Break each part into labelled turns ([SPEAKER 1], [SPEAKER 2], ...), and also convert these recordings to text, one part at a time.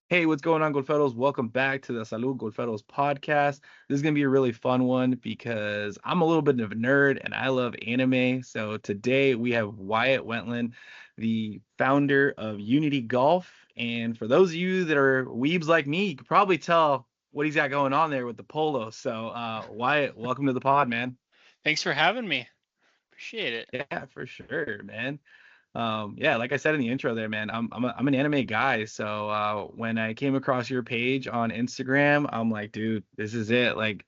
[SPEAKER 1] Hey, what's going on, Golferos? Welcome back to the Salud Golferos podcast. This is going to be a really fun one because I'm a little bit of a nerd and I love anime. So today we have Wyatt Wentland, the founder of Unity Golf. And for those of you that are weebs like me, you could probably tell what he's got going on there with the polo. So, Wyatt, welcome to the pod, man.
[SPEAKER 2] Thanks for having me. Appreciate it.
[SPEAKER 1] Yeah, for sure, man. Yeah, like I said in the intro there, man, I'm an anime guy. So when I came across your page on Instagram, I'm like, dude, this is it. Like,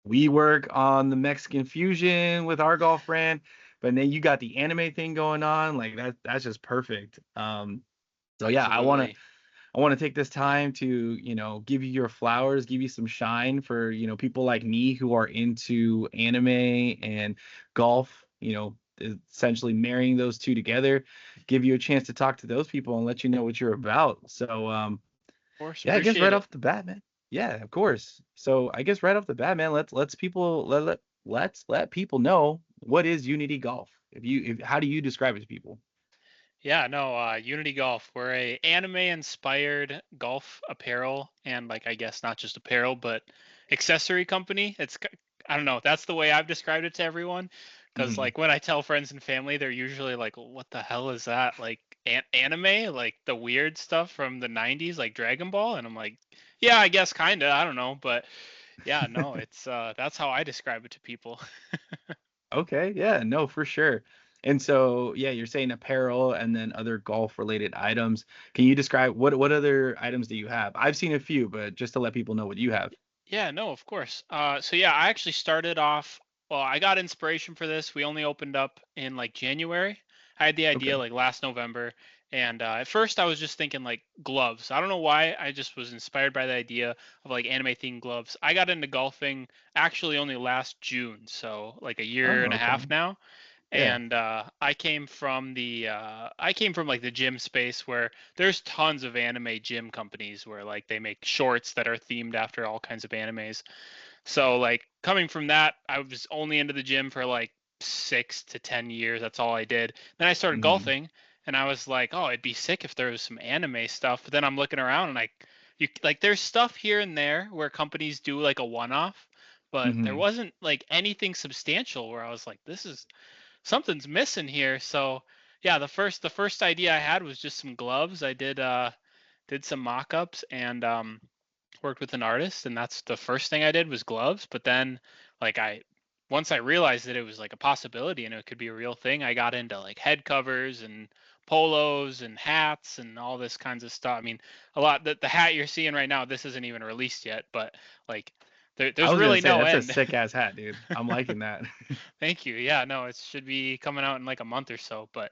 [SPEAKER 1] we work on the Mexican fusion with our golf brand, but then you got the anime thing going on. Like that's just perfect. So yeah,
[SPEAKER 2] Absolutely.
[SPEAKER 1] I want to take this time to, give you your flowers, give you some shine for, people like me who are into anime and golf, essentially marrying those two together, give you a chance to talk to those people and let you know what you're about. So,
[SPEAKER 2] Of course,
[SPEAKER 1] yeah, I guess
[SPEAKER 2] appreciate
[SPEAKER 1] right
[SPEAKER 2] it.
[SPEAKER 1] off the bat, man. Yeah, of course. So I guess right off the bat, man, let's let people know what is Unity Golf. If how do you describe it to people?
[SPEAKER 2] Yeah, no, Unity Golf. We're a anime inspired golf apparel and like I guess not just apparel, but accessory company. I don't know, that's the way I've described it to everyone. Because
[SPEAKER 1] Hmm.
[SPEAKER 2] like when I tell friends and family, they're usually like, "What the hell is that? Like anime, like the weird stuff from the '90s, like Dragon Ball?" And I'm like, "Yeah, I guess kinda. I don't know, but yeah, no, it's that's how I describe it to people."
[SPEAKER 1] Okay, yeah, no, for sure. And so, yeah, you're saying apparel and then other golf related items. Can you describe what other items do you have? I've seen a few, but just to let people know what you have.
[SPEAKER 2] Yeah, no, of course. So yeah, I actually started off. Well, I got inspiration for this. We only opened up in like January. I had the idea
[SPEAKER 1] Okay.
[SPEAKER 2] like last November, and at first I was just thinking like gloves. I don't know why. I just was inspired by the idea of like anime themed gloves. I got into golfing actually only last June, so like a year and
[SPEAKER 1] Oh,
[SPEAKER 2] a
[SPEAKER 1] okay.
[SPEAKER 2] half now.
[SPEAKER 1] Yeah.
[SPEAKER 2] And I came from like the gym space where there's tons of anime gym companies where like they make shorts that are themed after all kinds of animes. So like coming from that, I was only into the gym for like 6 to 10 years. That's all I did. Then I started
[SPEAKER 1] Hmm.
[SPEAKER 2] golfing, and I was like, oh, it'd be sick if there was some anime stuff. But then I'm looking around and you like there's stuff here and there where companies do like a one-off, but there
[SPEAKER 1] Hmm.
[SPEAKER 2] wasn't like anything substantial where I was like, this is something's missing here. So yeah, the first idea I had was just some gloves. I did some mock-ups and worked with an artist, and that's the first thing I did was gloves. But then like I once I realized that it was like a possibility and it could be a real thing, I got into like head covers and polos and hats and all this kinds of stuff. I mean, a lot the hat you're seeing right now, this isn't even released yet, but like
[SPEAKER 1] I
[SPEAKER 2] there's
[SPEAKER 1] was gonna
[SPEAKER 2] really
[SPEAKER 1] say
[SPEAKER 2] no
[SPEAKER 1] that's a
[SPEAKER 2] end.
[SPEAKER 1] sick ass hat, dude. I'm liking that.
[SPEAKER 2] Thank you. Yeah, no, it should be coming out in like a month or so. But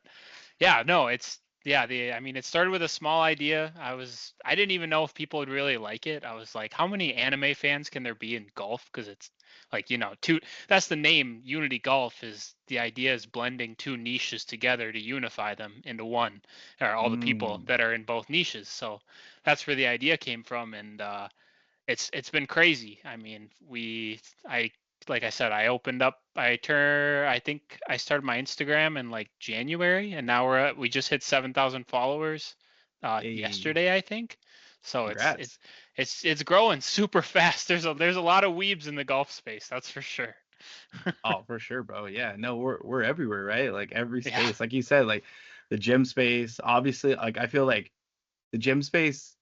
[SPEAKER 2] yeah, no, it's yeah, the I mean it started with a small idea. I didn't even know if people would really like it. I was like, how many anime fans can there be in golf? Because it's like, two that's the name Unity Golf is the idea is blending two niches together to unify them into one, or all the people
[SPEAKER 1] Mm.
[SPEAKER 2] that are in both niches. So that's where the idea came from, and it's been crazy. I mean, I like I said, I think I started my Instagram in like January, and now we just hit 7,000 followers
[SPEAKER 1] Hey,
[SPEAKER 2] yesterday, I think. So
[SPEAKER 1] congrats.
[SPEAKER 2] it's growing super fast. There's a lot of weebs in the golf space, that's for sure.
[SPEAKER 1] Oh, for sure, bro. Yeah, no, we're everywhere, right? Like every
[SPEAKER 2] Yeah.
[SPEAKER 1] space. Like you said, like the gym space, obviously, like I feel like the gym space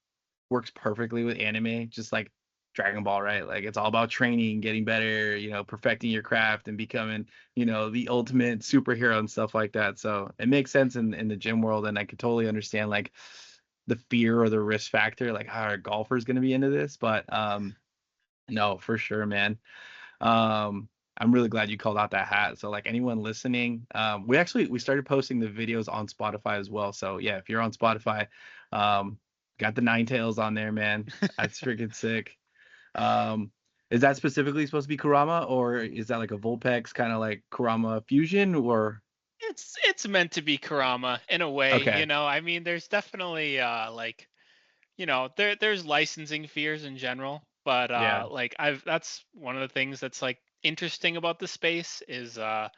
[SPEAKER 1] works perfectly with anime, just like Dragon Ball, right? Like it's all about training, getting better, perfecting your craft and becoming, the ultimate superhero and stuff like that. So it makes sense in the gym world, and I could totally understand like the fear or the risk factor, like how a golfer is going to be into this. But no, for sure, man. I'm really glad you called out that hat. So like anyone listening, we started posting the videos on Spotify as well. So yeah, if you're on Spotify, um, got the nine tails on there, man. That's freaking sick. Um, is that specifically supposed to be Kurama, or is that like a Vulpix kind of like Kurama fusion, or
[SPEAKER 2] It's meant to be Kurama in a way,
[SPEAKER 1] okay,
[SPEAKER 2] I mean, there's definitely like, there's licensing fears in general, but
[SPEAKER 1] yeah,
[SPEAKER 2] like I've that's one of the things that's like interesting about the space is well,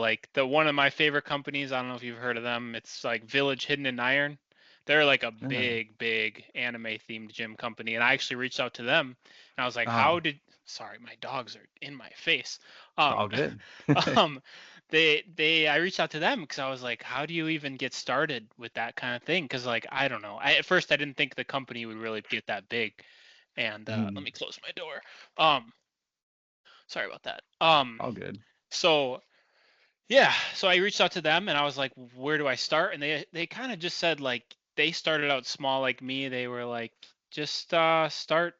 [SPEAKER 2] like the one of my favorite companies, I don't know if you've heard of them. It's like Village Hidden in Iron. They're like a
[SPEAKER 1] yeah.
[SPEAKER 2] big anime themed gym company, and I actually reached out to them, and I was like,
[SPEAKER 1] Oh,
[SPEAKER 2] "How did?" Sorry, my dogs are in my face.
[SPEAKER 1] it's
[SPEAKER 2] Um,
[SPEAKER 1] all good.
[SPEAKER 2] um, I reached out to them because I was like, "How do you even get started with that kind of thing?" Because like I don't know. At first I didn't think the company would really get that big, and let
[SPEAKER 1] Mhm.
[SPEAKER 2] me close my door. Sorry about that.
[SPEAKER 1] All good.
[SPEAKER 2] So yeah, so I reached out to them and I was like, "Where do I start?" And they kind of just said like they started out small like me. They were like, "Just start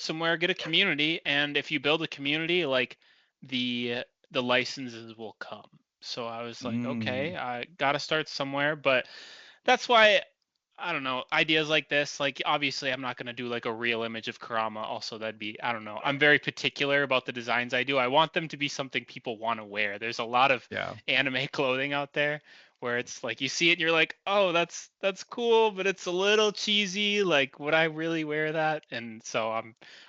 [SPEAKER 2] somewhere, get a community, and if you build a community, like the licenses will come." So I was like,
[SPEAKER 1] Mm,
[SPEAKER 2] "Okay, I got to start somewhere." But that's why I don't know, ideas like this, like obviously I'm not going to do like a real image of Kurama. Also, that'd be, I don't know. I'm very particular about the designs I do. I want them to be something people want to wear. There's a lot of
[SPEAKER 1] yeah.
[SPEAKER 2] anime clothing out there where it's like you see it and you're like, "Oh, that's cool, but it's a little cheesy. Like, would I really wear that?" And so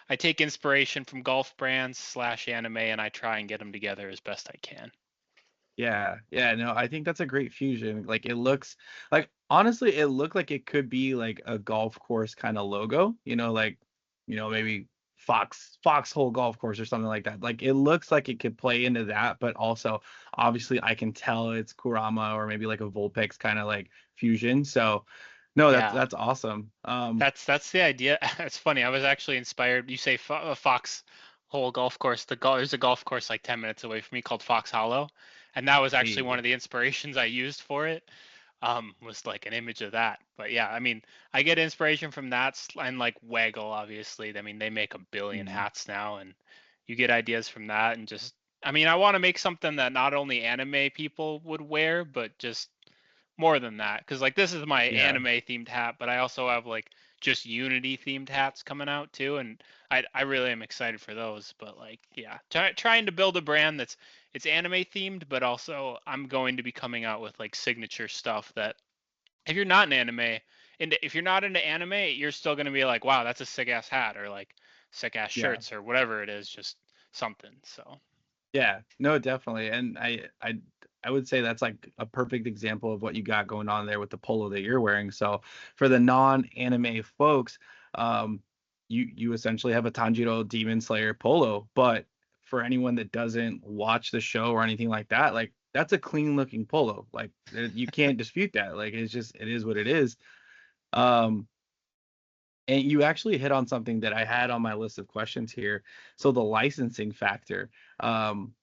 [SPEAKER 2] I take inspiration from golf brands slash anime and I try and get them together as best I can.
[SPEAKER 1] Yeah, yeah, no, I think that's a great fusion. Like it looks like honestly, it looked like it could be like a golf course kind of logo, like, maybe Foxhole Golf Course or something like that. Like it looks like it could play into that, but also obviously I can tell it's Kurama or maybe like a Vulpix kind of like fusion. So no, that's
[SPEAKER 2] Yeah.
[SPEAKER 1] that's awesome.
[SPEAKER 2] That's the idea. It's funny. I was actually inspired. You say Fox Hole Golf Course. There's a golf course like 10 minutes away from me called Fox Hollow, and that was actually one
[SPEAKER 1] Hey,
[SPEAKER 2] of the inspirations I used for it. Was like an image of that. But yeah, I mean, I get inspiration from that and like Waggle, obviously. I mean, they make a billion
[SPEAKER 1] mm,
[SPEAKER 2] hats now, and you get ideas from that, and just, I mean, I want to make something that not only anime people would wear, but just more than that, because like this is my
[SPEAKER 1] yeah.
[SPEAKER 2] anime themed hat, but I also have like just Unity themed hats coming out too, and I really am excited for those. But like yeah, trying to build a brand that's it's anime themed, but also I'm going to be coming out with like signature stuff that if you're not an anime, and if you're not into anime, you're still gonna be like, wow, that's a sick ass hat, or like sick ass
[SPEAKER 1] Yeah.
[SPEAKER 2] shirts, or whatever it is, just something. So
[SPEAKER 1] Yeah, no, definitely. And I would say that's like a perfect example of what you got going on there with the polo that you're wearing. So for the non-anime folks, um, you essentially have a Tanjiro Demon Slayer polo, but for anyone that doesn't watch the show or anything like that, like that's a clean looking polo. Like you can't dispute that. Like it is what it is. Um, and you actually hit on something that I had on my list of questions here. So the licensing factor.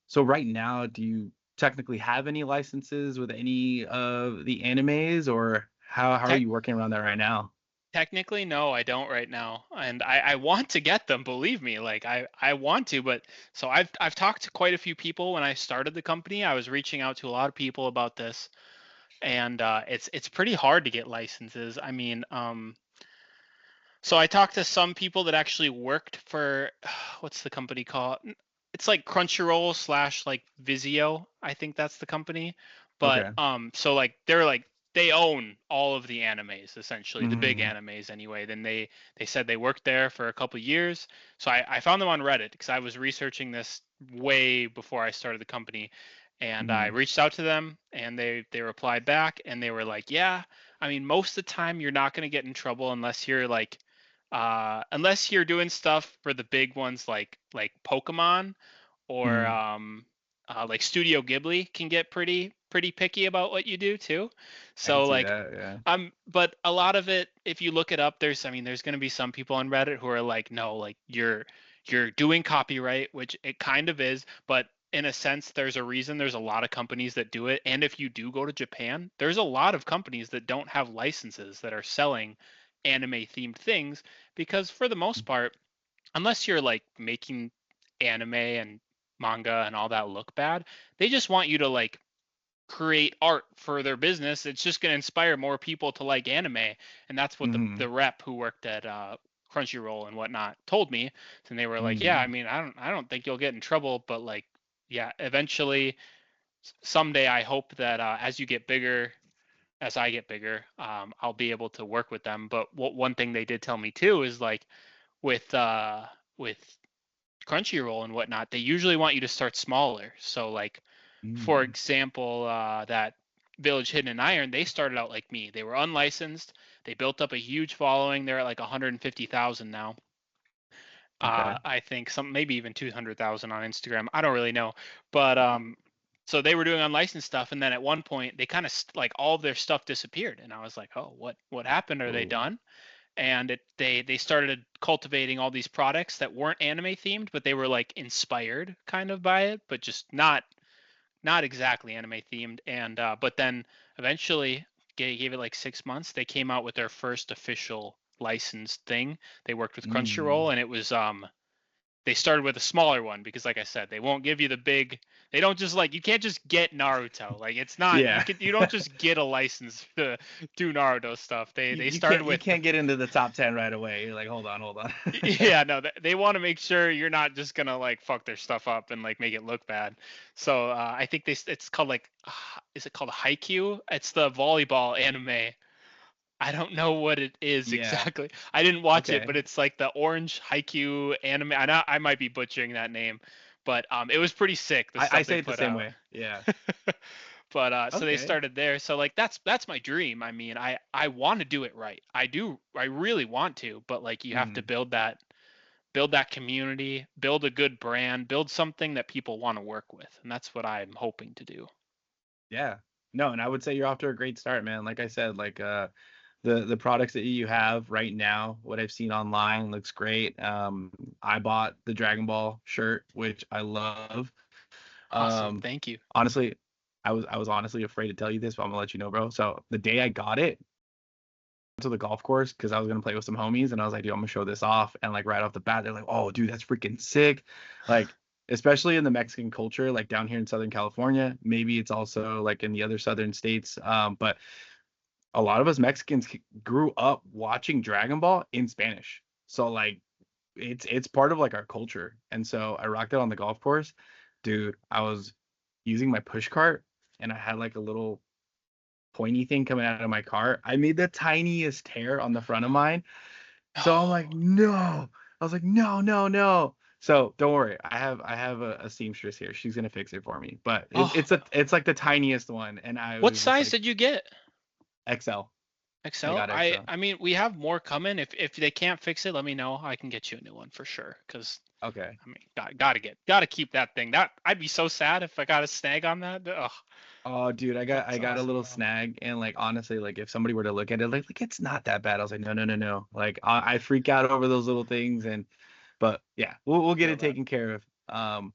[SPEAKER 1] So right now, do you technically have any licenses with any of the animes, or how are
[SPEAKER 2] tech
[SPEAKER 1] you working around that right now?
[SPEAKER 2] Technically, no, I don't right now, and I want to get them. Believe me, like I want to, but so I've talked to quite a few people when I started the company. I was reaching out to a lot of people about this, and it's pretty hard to get licenses. I mean, so I talked to some people that actually worked for what's the company called? It's like Crunchyroll slash like Vizio. I think that's the company. But
[SPEAKER 1] Okay.
[SPEAKER 2] so like they're like they own all of the animes essentially, the big
[SPEAKER 1] Mm,
[SPEAKER 2] animes anyway. Then they said they worked there for a couple years. So I found them on Reddit because I was researching this way before I started the company. And I
[SPEAKER 1] mm,
[SPEAKER 2] reached out to them and they replied back and they were like, yeah, I mean, most of the time you're not going to get in trouble unless you're doing stuff for the big ones like Pokemon or
[SPEAKER 1] mm.
[SPEAKER 2] like Studio Ghibli can get pretty picky about what you do too.
[SPEAKER 1] I can
[SPEAKER 2] So
[SPEAKER 1] see
[SPEAKER 2] like
[SPEAKER 1] that. Yeah.
[SPEAKER 2] but a lot of it, if you look it up, I mean there's gonna be some people on Reddit who are like, no, like you're doing copyright, which it kind of is, but in a sense there's a reason there's a lot of companies that do it. And if you do go to Japan, there's a lot of companies that don't have licenses that are selling anime themed things because for the most part, unless you're like making anime and manga and all that look bad, they just want you to like create art for their business. It's just going to inspire more people to like anime, and that's what
[SPEAKER 1] Mm-hmm.
[SPEAKER 2] the rep who worked at Crunchyroll and whatnot told me. And they were like, yeah, I
[SPEAKER 1] Mm-hmm.
[SPEAKER 2] mean, I don't think you'll get in trouble, but like, yeah, eventually, someday, I hope that as you get bigger, as I get bigger, I'll be able to work with them. But one thing they did tell me too is like with Crunchyroll and whatnot, they usually want you to start smaller. So like, for
[SPEAKER 1] Mm.
[SPEAKER 2] example, that Village Hidden in Iron, they started out like me. They were unlicensed. They built up a huge following. They're at like 150,000 now.
[SPEAKER 1] Okay.
[SPEAKER 2] I think some, maybe even 200,000 on Instagram. I don't really know, but so they were doing unlicensed stuff, and then at one point they kind of like all of their stuff disappeared, and I was like, oh, what happened? Are they
[SPEAKER 1] Oh.
[SPEAKER 2] done? And they started cultivating all these products that weren't anime themed, but they were like inspired kind of by it, but just not exactly anime themed. And but then eventually gave it like 6 months. They came out with their first official licensed thing. They worked with
[SPEAKER 1] Mm.
[SPEAKER 2] Crunchyroll, and it was they started with a smaller one because, like I said, they won't give you the big. They don't just like, you can't just get Naruto. Like, it's not,
[SPEAKER 1] Yeah.
[SPEAKER 2] you don't just get a license to do Naruto stuff. They
[SPEAKER 1] You
[SPEAKER 2] started
[SPEAKER 1] can't
[SPEAKER 2] with
[SPEAKER 1] get into the top 10 right away. You're like, hold on, hold on.
[SPEAKER 2] yeah, no, they want to make sure you're not just gonna like fuck their stuff up and like make it look bad. So I think it's called like is it called Haikyuu? It's the volleyball anime. I don't know what it is
[SPEAKER 1] Yeah.
[SPEAKER 2] exactly. I didn't watch it,
[SPEAKER 1] Okay.
[SPEAKER 2] but it's like the orange Haikyuu anime. I might be butchering that name, but it was pretty sick, the
[SPEAKER 1] I
[SPEAKER 2] stuff they
[SPEAKER 1] say it the
[SPEAKER 2] put
[SPEAKER 1] same
[SPEAKER 2] out.
[SPEAKER 1] way. Yeah.
[SPEAKER 2] But so they
[SPEAKER 1] Okay.
[SPEAKER 2] started there. So like that's my dream. I mean, I want to do it right. I do. I really want to, but like you have to
[SPEAKER 1] Hmm.
[SPEAKER 2] build that community, build a good brand, build something that people want to work with. And that's what I'm hoping to do.
[SPEAKER 1] Yeah. No, and I would say you're off to a great start, man. Like I said, like the products that you have right now, what I've seen online looks great. I bought the Dragon Ball shirt, which I love.
[SPEAKER 2] Awesome.
[SPEAKER 1] Um,
[SPEAKER 2] Thank you.
[SPEAKER 1] honestly, I was honestly afraid to tell you this, but I'm gonna let you know, bro. So the day I got it to the golf course because I was gonna play with some homies, and I was like, dude, I'm gonna show this off. And like right off the bat, they're like, oh, dude, that's freaking sick. Like, especially in the Mexican culture, like down here in Southern California, maybe it's also like in the other southern states. But a lot of us Mexicans grew up watching Dragon Ball in Spanish. So like it's part of like our culture. And so I rocked it on the golf course. Dude, I was using my push cart and I had like a little pointy thing coming out of my cart. I made the tiniest tear on the front of mine. So I'm like,
[SPEAKER 2] Oh,
[SPEAKER 1] no. I was like, no, no, no. So don't worry. I have a seamstress here. She's gonna fix it for me. But
[SPEAKER 2] oh.
[SPEAKER 1] it's like the tiniest one. And I
[SPEAKER 2] What
[SPEAKER 1] was just
[SPEAKER 2] size
[SPEAKER 1] like
[SPEAKER 2] did you get?
[SPEAKER 1] XL. I
[SPEAKER 2] XL?
[SPEAKER 1] got
[SPEAKER 2] I
[SPEAKER 1] XL.
[SPEAKER 2] I mean, we have more coming. If they can't fix it, let me know. I can get you a new one for sure. Cause
[SPEAKER 1] Okay.
[SPEAKER 2] I mean, gotta keep that thing. That I'd be so sad if I got a snag on that. Ugh,
[SPEAKER 1] Oh, dude, I
[SPEAKER 2] that's
[SPEAKER 1] got a
[SPEAKER 2] awesome
[SPEAKER 1] little
[SPEAKER 2] though.
[SPEAKER 1] snag, and like honestly, like if somebody were to look at it, like it's not that bad. I was like, no, no, no, no. Like I freak out over those little things, and but yeah, we'll get
[SPEAKER 2] Feel
[SPEAKER 1] it
[SPEAKER 2] that.
[SPEAKER 1] taken care of.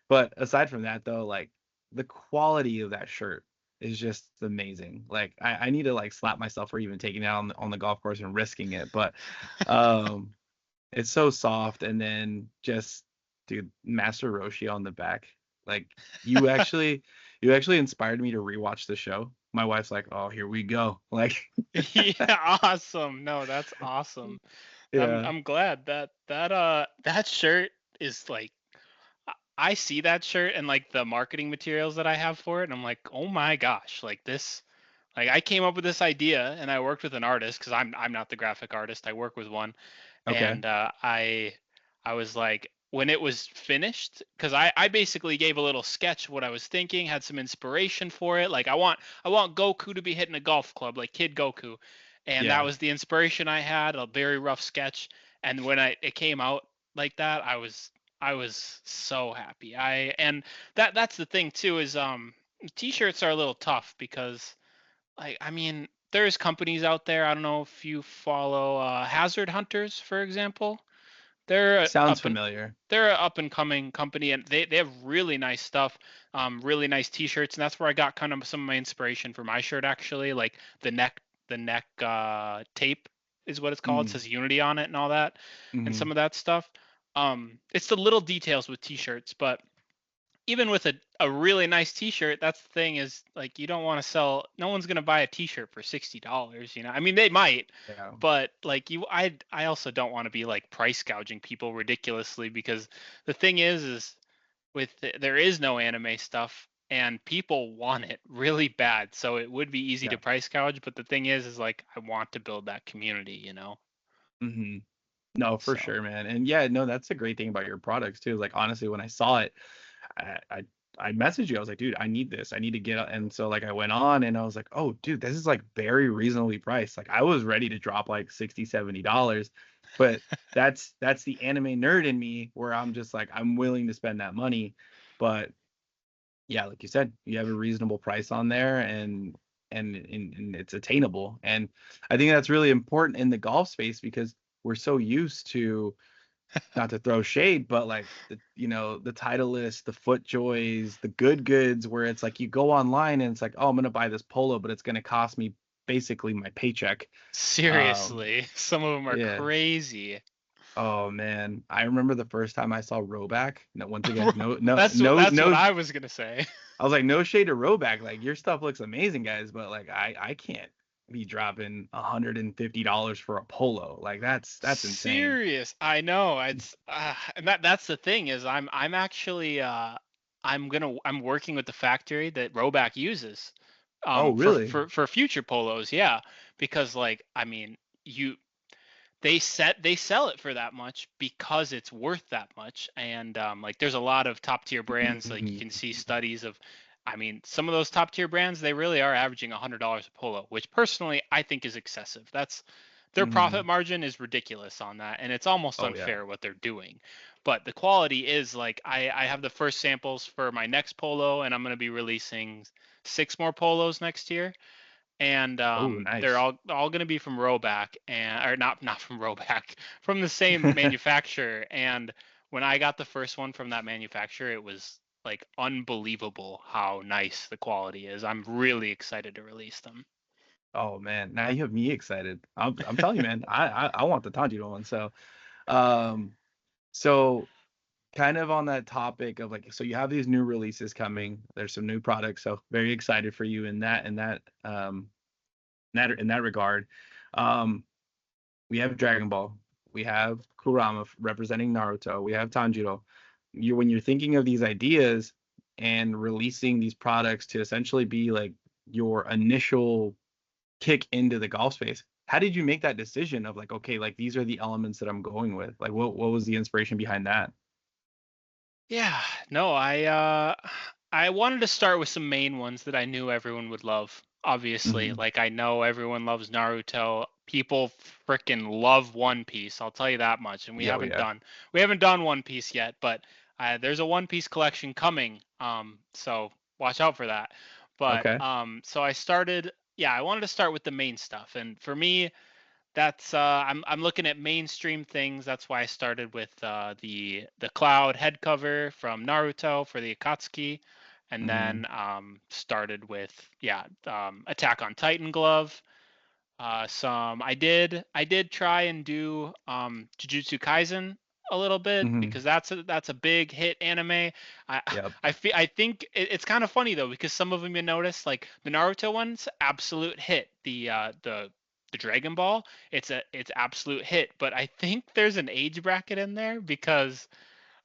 [SPEAKER 1] But aside from that though, like the quality of that shirt is just amazing. Like I need to like slap myself for even taking it out on the golf course and risking it, but um, it's so soft, and then just dude, Master Roshi on the back. Like you actually you actually inspired me to rewatch the show. My wife's like, "Oh, here we go." Like
[SPEAKER 2] Yeah, awesome. No, that's awesome. I'm
[SPEAKER 1] yeah.
[SPEAKER 2] I'm glad that shirt is like, I see that shirt and like the marketing materials that I have for it, and I'm like, oh my gosh, like this, like I came up with this idea and I worked with an artist because I'm not the graphic artist. I work with one,
[SPEAKER 1] Okay.
[SPEAKER 2] and I was like, when it was finished, because I basically gave a little sketch of what I was thinking, had some inspiration for it. Like I want Goku to be hitting a golf club, like Kid Goku, and that
[SPEAKER 1] Yeah.
[SPEAKER 2] was the inspiration I had. A very rough sketch, and when it came out like that, I was so happy. And that's the thing too, is t-shirts are a little tough because, like, I mean, there's companies out there. I don't know if you follow Hazard Hunters, for example. They're a
[SPEAKER 1] Sounds
[SPEAKER 2] up and
[SPEAKER 1] familiar.
[SPEAKER 2] they're an up and coming company, and they have really nice stuff, really nice t-shirts, and that's where I got kind of some of my inspiration for my shirt actually. Like the neck tape is what it's called. It
[SPEAKER 1] Mm.
[SPEAKER 2] says Unity on it and all that, and
[SPEAKER 1] Hmm.
[SPEAKER 2] some of that stuff. It's the little details with t-shirts, but even with a really nice t-shirt, that's the thing is like you don't want to sell, no one's going to buy a t-shirt for $60, you know. I mean, they might,
[SPEAKER 1] Yeah.
[SPEAKER 2] but like I also don't want to be like price gouging people ridiculously, because the thing is there is no anime stuff and people want it really bad. So it would be easy to
[SPEAKER 1] Yeah.
[SPEAKER 2] price gouge, but the thing is like I want to build that community, you know.
[SPEAKER 1] Hmm. No, for
[SPEAKER 2] So
[SPEAKER 1] sure, man. And yeah, no, that's a great thing about your products too. Like honestly, when I saw it, I I, I messaged you. I was like, dude, I need this. I need to get. And so like I went on and I was like, oh, dude, this is like very reasonably priced. Like I was ready to drop like 60, $70, but that's the anime nerd in me where I'm just like I'm willing to spend that money. But yeah, like you said, you have a reasonable price on there and it's attainable. And I think that's really important in the golf space because we're so used to, not to throw shade, but like the Titleist, the FootJoys, the Good Goods, where it's like you go online and it's like, oh, I'm gonna buy this polo, but it's gonna cost me basically my paycheck. Um,
[SPEAKER 2] seriously, some of them are
[SPEAKER 1] yeah.
[SPEAKER 2] crazy.
[SPEAKER 1] Oh man, I remember the first time I saw Roback. No, once again, no, no, no,
[SPEAKER 2] That's what
[SPEAKER 1] no.
[SPEAKER 2] I was gonna say.
[SPEAKER 1] I was like, no shade to Roback. Like your stuff looks amazing, guys, but like I can't be dropping $150 for a polo. Like that's insane.
[SPEAKER 2] Serious. I know. It's and that's the thing is I'm actually I'm working with the factory that Roback uses
[SPEAKER 1] Oh, really?
[SPEAKER 2] for future polos, yeah, because like I mean, you they sell it for that much because it's worth that much. And like there's a lot of top tier brands, like you can see studies of, I mean, some of those top tier brands, they really are averaging $100 a polo, which personally I think is excessive. That's their
[SPEAKER 1] Hmm.
[SPEAKER 2] profit margin is ridiculous on that, and it's almost
[SPEAKER 1] Oh yeah.
[SPEAKER 2] unfair what they're doing. But the quality is like I have the first samples for my next polo, and I'm going to be releasing 6 more polos next year, and
[SPEAKER 1] Oh,
[SPEAKER 2] they're
[SPEAKER 1] nice.
[SPEAKER 2] all going to be from Roback, and or not from Roback, from the same manufacturer. And when I got the first one from that manufacturer, it was like unbelievable how nice the quality is. I'm really excited to release them.
[SPEAKER 1] Oh man, now you have me excited. I'm telling you, man. I want the Tanjiro one. Um, so kind of on that topic of like, so you have these new releases coming. There's some new products, so very excited for you in that regard. Um, we have Dragon Ball, we have Kurama representing Naruto, we have Tanjiro. When you're thinking of these ideas and releasing these products to essentially be like your initial kick into the golf space, how did you make that decision of like, okay, like these are the elements that I'm going with? Like, what was the inspiration behind that?
[SPEAKER 2] Yeah, no, I wanted to start with some main ones that I knew everyone would love. Obviously,
[SPEAKER 1] Hmm.
[SPEAKER 2] like I know everyone loves Naruto. People freaking love One Piece. I'll tell you that much. And
[SPEAKER 1] Yeah, oh, yeah.
[SPEAKER 2] we haven't done One Piece yet, but there's a One Piece collection coming. So watch out for that. But
[SPEAKER 1] Okay.
[SPEAKER 2] so I started. Yeah, I wanted to start with the main stuff, and for me, that's I'm looking at mainstream things. That's why I started with the Cloud head cover from Naruto for the Akatsuki, and
[SPEAKER 1] Hmm.
[SPEAKER 2] then started with Attack on Titan glove. Some I did try and do Jujutsu Kaisen a little bit
[SPEAKER 1] Hmm.
[SPEAKER 2] because that's a big hit anime.
[SPEAKER 1] Yep.
[SPEAKER 2] I think it's kind of funny though, because some of them you notice, like the Naruto one's absolute hit. The Dragon Ball, it's absolute hit, but I think there's an age bracket in there because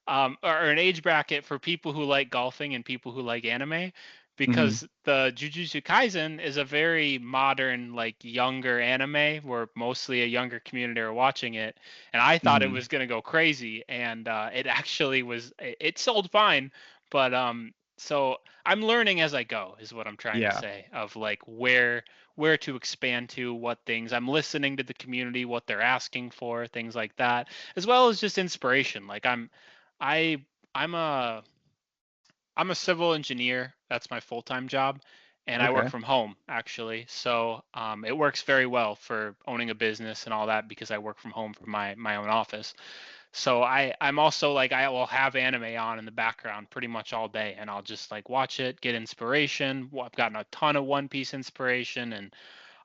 [SPEAKER 2] or an age bracket for people who like golfing and people who like anime,
[SPEAKER 1] Hmm.
[SPEAKER 2] because the Jujutsu Kaisen is a very modern, like younger anime where mostly a younger community are watching it, and I thought it
[SPEAKER 1] Hmm.
[SPEAKER 2] was gonna go crazy, and it actually was. It sold fine, but so I'm learning as I go, is what I'm trying to
[SPEAKER 1] Yeah.
[SPEAKER 2] say, of like where to expand to, what things I'm listening to the community, what they're asking for, things like that, as well as just inspiration. Like I I'm a civil engineer. That's my full-time job, and I work
[SPEAKER 1] Okay.
[SPEAKER 2] from home actually. So it works very well for owning a business and all that because I work from home from my own office. So I'm also like I will have anime on in the background pretty much all day, and I'll just like watch it, get inspiration. Well, I've gotten a ton of One Piece inspiration, and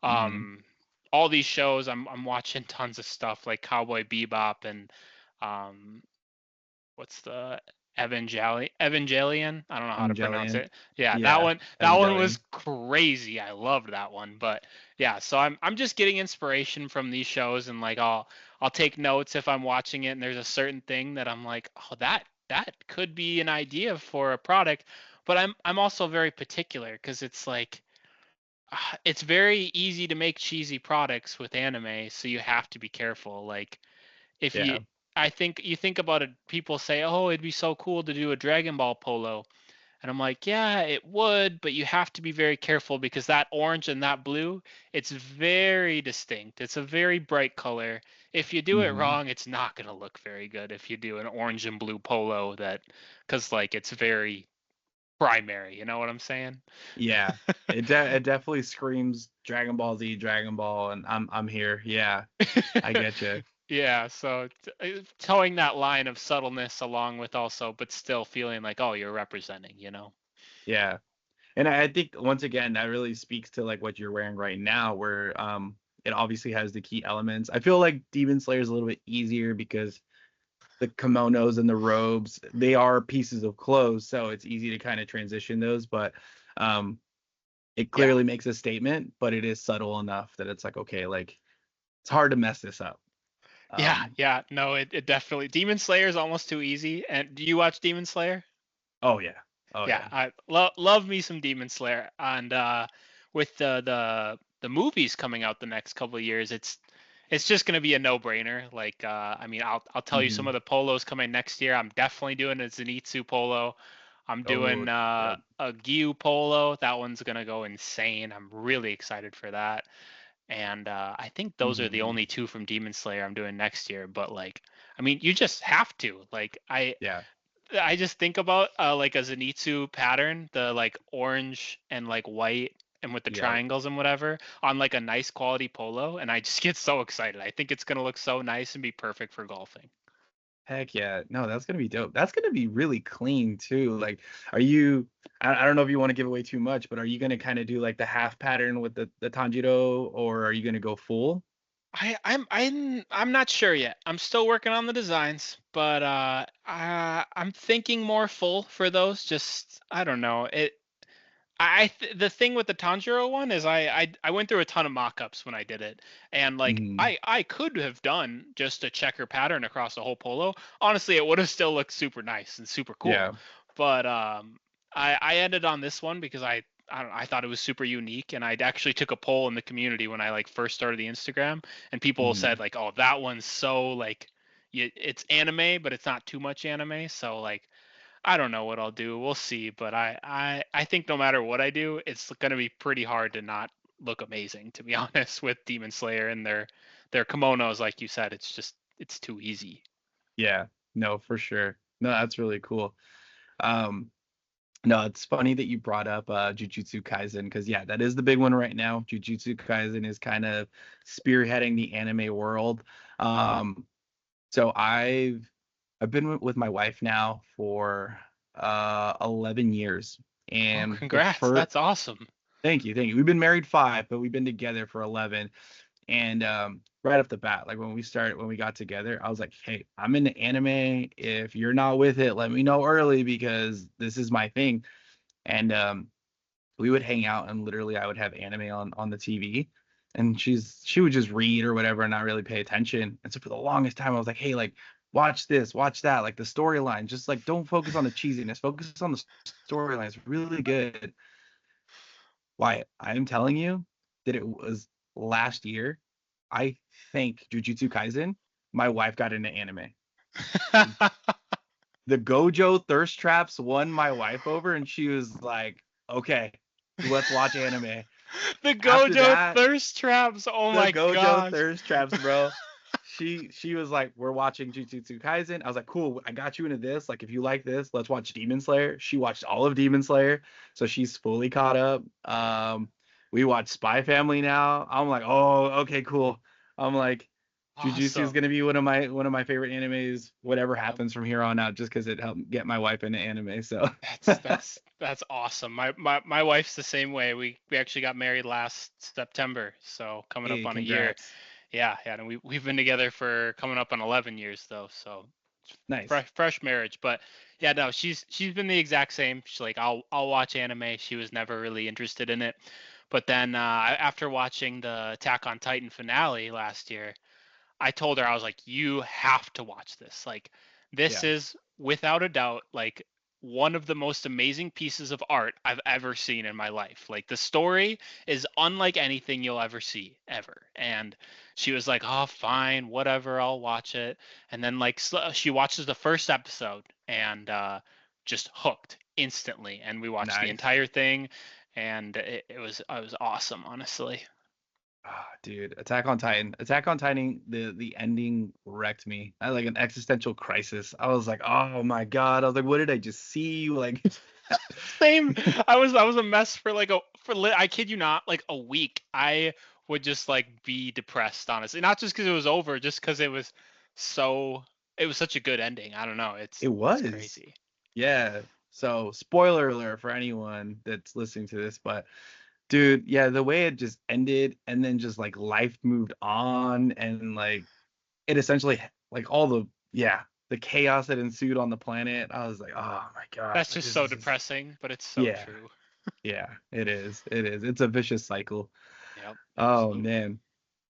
[SPEAKER 1] Hmm.
[SPEAKER 2] um, all these shows. I'm watching tons of stuff like Cowboy Bebop and um, what's the Evangelion. I don't know how to pronounce
[SPEAKER 1] Evangelion.
[SPEAKER 2] it. Yeah, that
[SPEAKER 1] Yeah,
[SPEAKER 2] one that one was
[SPEAKER 1] Evangelion.
[SPEAKER 2] crazy. I loved that one. But yeah, so I'm just getting inspiration from these shows, and like I'll take notes if I'm watching it and there's a certain thing that I'm like, "Oh, that could be an idea for a product." But I'm also very particular because it's like it's very easy to make cheesy products with anime, so you have to be careful. Like if you
[SPEAKER 1] Yeah,
[SPEAKER 2] I think you think about it, people say, "Oh, it'd be so cool to do a Dragon Ball polo." And I'm like, "Yeah, it would, but you have to be very careful because that orange and that blue, it's very distinct. It's a very bright color. If you do it
[SPEAKER 1] hmm
[SPEAKER 2] wrong, it's not going to look very good if you do an orange and blue polo that cuz like it's very primary, you know what I'm saying?"
[SPEAKER 1] yeah. It definitely screams Dragon Ball Z, Dragon Ball, and I'm here. Yeah, I get you.
[SPEAKER 2] Yeah, so towing that line of subtleness along with also, but still feeling like, oh, you're representing, you know?
[SPEAKER 1] Yeah. And I think once again that really speaks to like what you're wearing right now, where it obviously has the key elements. I feel like Demon Slayer is a little bit easier because the kimonos and the robes, they are pieces of clothes, so it's easy to kind of transition those. But um, it
[SPEAKER 2] Yeah.
[SPEAKER 1] clearly makes a statement, but it is subtle enough that it's like, okay, like it's hard to mess this up.
[SPEAKER 2] Yeah,
[SPEAKER 1] Um,
[SPEAKER 2] yeah. No, it definitely Demon Slayer is almost too easy. And do you watch Demon Slayer?
[SPEAKER 1] oh yeah, oh
[SPEAKER 2] Yeah,
[SPEAKER 1] yeah,
[SPEAKER 2] I love me some Demon Slayer. And with the movies coming out the next couple of years, it's just gonna be a no-brainer. Like I mean, I'll tell you some
[SPEAKER 1] hmm
[SPEAKER 2] of the polos coming next year. I'm definitely doing a Zenitsu polo. I'm
[SPEAKER 1] oh
[SPEAKER 2] doing
[SPEAKER 1] yep,
[SPEAKER 2] a Gyu polo. That one's gonna go insane. I'm really excited for that. And I think those are the
[SPEAKER 1] hmm
[SPEAKER 2] only two from Demon Slayer I'm doing next year. But like, I mean, you just have to. Like,
[SPEAKER 1] yeah,
[SPEAKER 2] I just think about like a Zenitsu pattern, the like orange and like white and with the
[SPEAKER 1] yep.
[SPEAKER 2] triangles and whatever on like a nice quality polo, and I just get so excited. I think it's gonna look so nice and be perfect for golfing.
[SPEAKER 1] Heck yeah. No, that's gonna be dope. That's gonna be really clean too. Like, are you I don't know if you want to give away too much, but are you gonna kind of do like the half pattern with the Tanjiro, or are you gonna go full?
[SPEAKER 2] I'm not sure yet. I'm still working on the designs, but I'm thinking more full for those. Just I don't know. The thing with the Tanjiro one is I went through a ton of mock-ups when I did it, and like
[SPEAKER 1] hmm
[SPEAKER 2] I could have done just a checker pattern across the whole polo. Honestly, it would have still looked super nice and super cool,
[SPEAKER 1] Yeah.
[SPEAKER 2] but I ended on this one because I don't know, I thought it was super unique, and I actually took a poll in the community when I like first started the Instagram, and people
[SPEAKER 1] hmm
[SPEAKER 2] said like, oh, that one's so like, it's anime, but it's not too much anime, so like I don't know what I'll do. We'll see, but I think no matter what I do, it's going to be pretty hard to not look amazing, to be honest, with Demon Slayer and their kimonos. Like you said, it's just it's too easy.
[SPEAKER 1] Yeah. No, for sure. No, that's really cool. Um, no, it's funny that you brought up Jujutsu Kaisen because yeah, that is the big one right now. Jujutsu Kaisen is kind of spearheading the anime world. Um, So I've been with my wife now for 11 years.
[SPEAKER 2] Oh,
[SPEAKER 1] And the
[SPEAKER 2] congrats!
[SPEAKER 1] first
[SPEAKER 2] That's awesome.
[SPEAKER 1] thank you, thank you. We've been married 5, but we've been together for 11. And right off the bat, like when we got together, I was like, "Hey, I'm into anime. If you're not with it, let me know early because this is my thing." And we would hang out and literally I would have anime on the TV and she would just read or whatever and not really pay attention. And so for the longest time I was like, hey, like watch this, watch that, like the storyline. Just like don't focus on the cheesiness, focus on the storyline. It's really good. Why I am telling you that it was last year. I think Jujutsu Kaisen, my wife got into anime. The Gojo thirst traps won my wife over, and she was like, okay, let's watch anime.
[SPEAKER 2] The
[SPEAKER 1] After
[SPEAKER 2] Gojo
[SPEAKER 1] that,
[SPEAKER 2] thirst traps. Oh
[SPEAKER 1] the
[SPEAKER 2] my
[SPEAKER 1] Gojo
[SPEAKER 2] gosh.
[SPEAKER 1] thirst traps, bro. She was like, "We're watching Jujutsu Kaisen." I was like, "Cool, I got you into this. Like, if you like this, let's watch Demon Slayer." She watched all of Demon Slayer, so she's fully caught up. We watch Spy Family now. I'm like, "Oh, okay, cool." I'm like, Jujutsu is
[SPEAKER 2] Awesome.
[SPEAKER 1] gonna be one of my favorite animes. Whatever
[SPEAKER 2] Yep.
[SPEAKER 1] happens from here on out, just because it helped get my wife into anime. So,
[SPEAKER 2] That's awesome. My wife's the same way. We actually got married last September, so coming up
[SPEAKER 1] hey,
[SPEAKER 2] on a year.
[SPEAKER 1] congrats.
[SPEAKER 2] Yeah, yeah, and we've been together for coming up on 11 years though. So
[SPEAKER 1] Nice.
[SPEAKER 2] fresh marriage. But yeah, no, she's been the exact same. She's like, I'll watch anime. She was never really interested in it. But then after watching the Attack on Titan finale last year, I told her, I was like, you have to watch this. Like, this
[SPEAKER 1] Yeah.
[SPEAKER 2] is without a doubt like one of the most amazing pieces of art I've ever seen in my life. Like, the story is unlike anything you'll ever see ever. And she was like, "Oh, fine, whatever, I'll watch it." And then like she watches the first episode and just hooked instantly. And we watched the
[SPEAKER 1] Nice.
[SPEAKER 2] entire thing, and it was awesome, honestly.
[SPEAKER 1] Ah, dude, Attack on Titan. Attack on Titan, the ending wrecked me. I had like an existential crisis. I was like, oh my God. I was like, what did I just see? Like
[SPEAKER 2] Same. I was a mess for like I kid you not, like a week. I would just like be depressed, honestly. Not just because it was over, just because it was such a good ending. I don't know.
[SPEAKER 1] it
[SPEAKER 2] It's
[SPEAKER 1] was.
[SPEAKER 2] crazy.
[SPEAKER 1] Yeah. So spoiler alert for anyone that's listening to this, but dude, yeah, the way it just ended and then just like life moved on and like it essentially like all the yeah, the chaos that ensued on the planet. I was like, oh my God,
[SPEAKER 2] That's
[SPEAKER 1] like
[SPEAKER 2] just
[SPEAKER 1] this
[SPEAKER 2] so
[SPEAKER 1] is just
[SPEAKER 2] depressing, but it's so
[SPEAKER 1] yeah,
[SPEAKER 2] true.
[SPEAKER 1] yeah, it is. It is. It's a vicious cycle.
[SPEAKER 2] Yep,
[SPEAKER 1] Oh
[SPEAKER 2] absolutely.
[SPEAKER 1] man.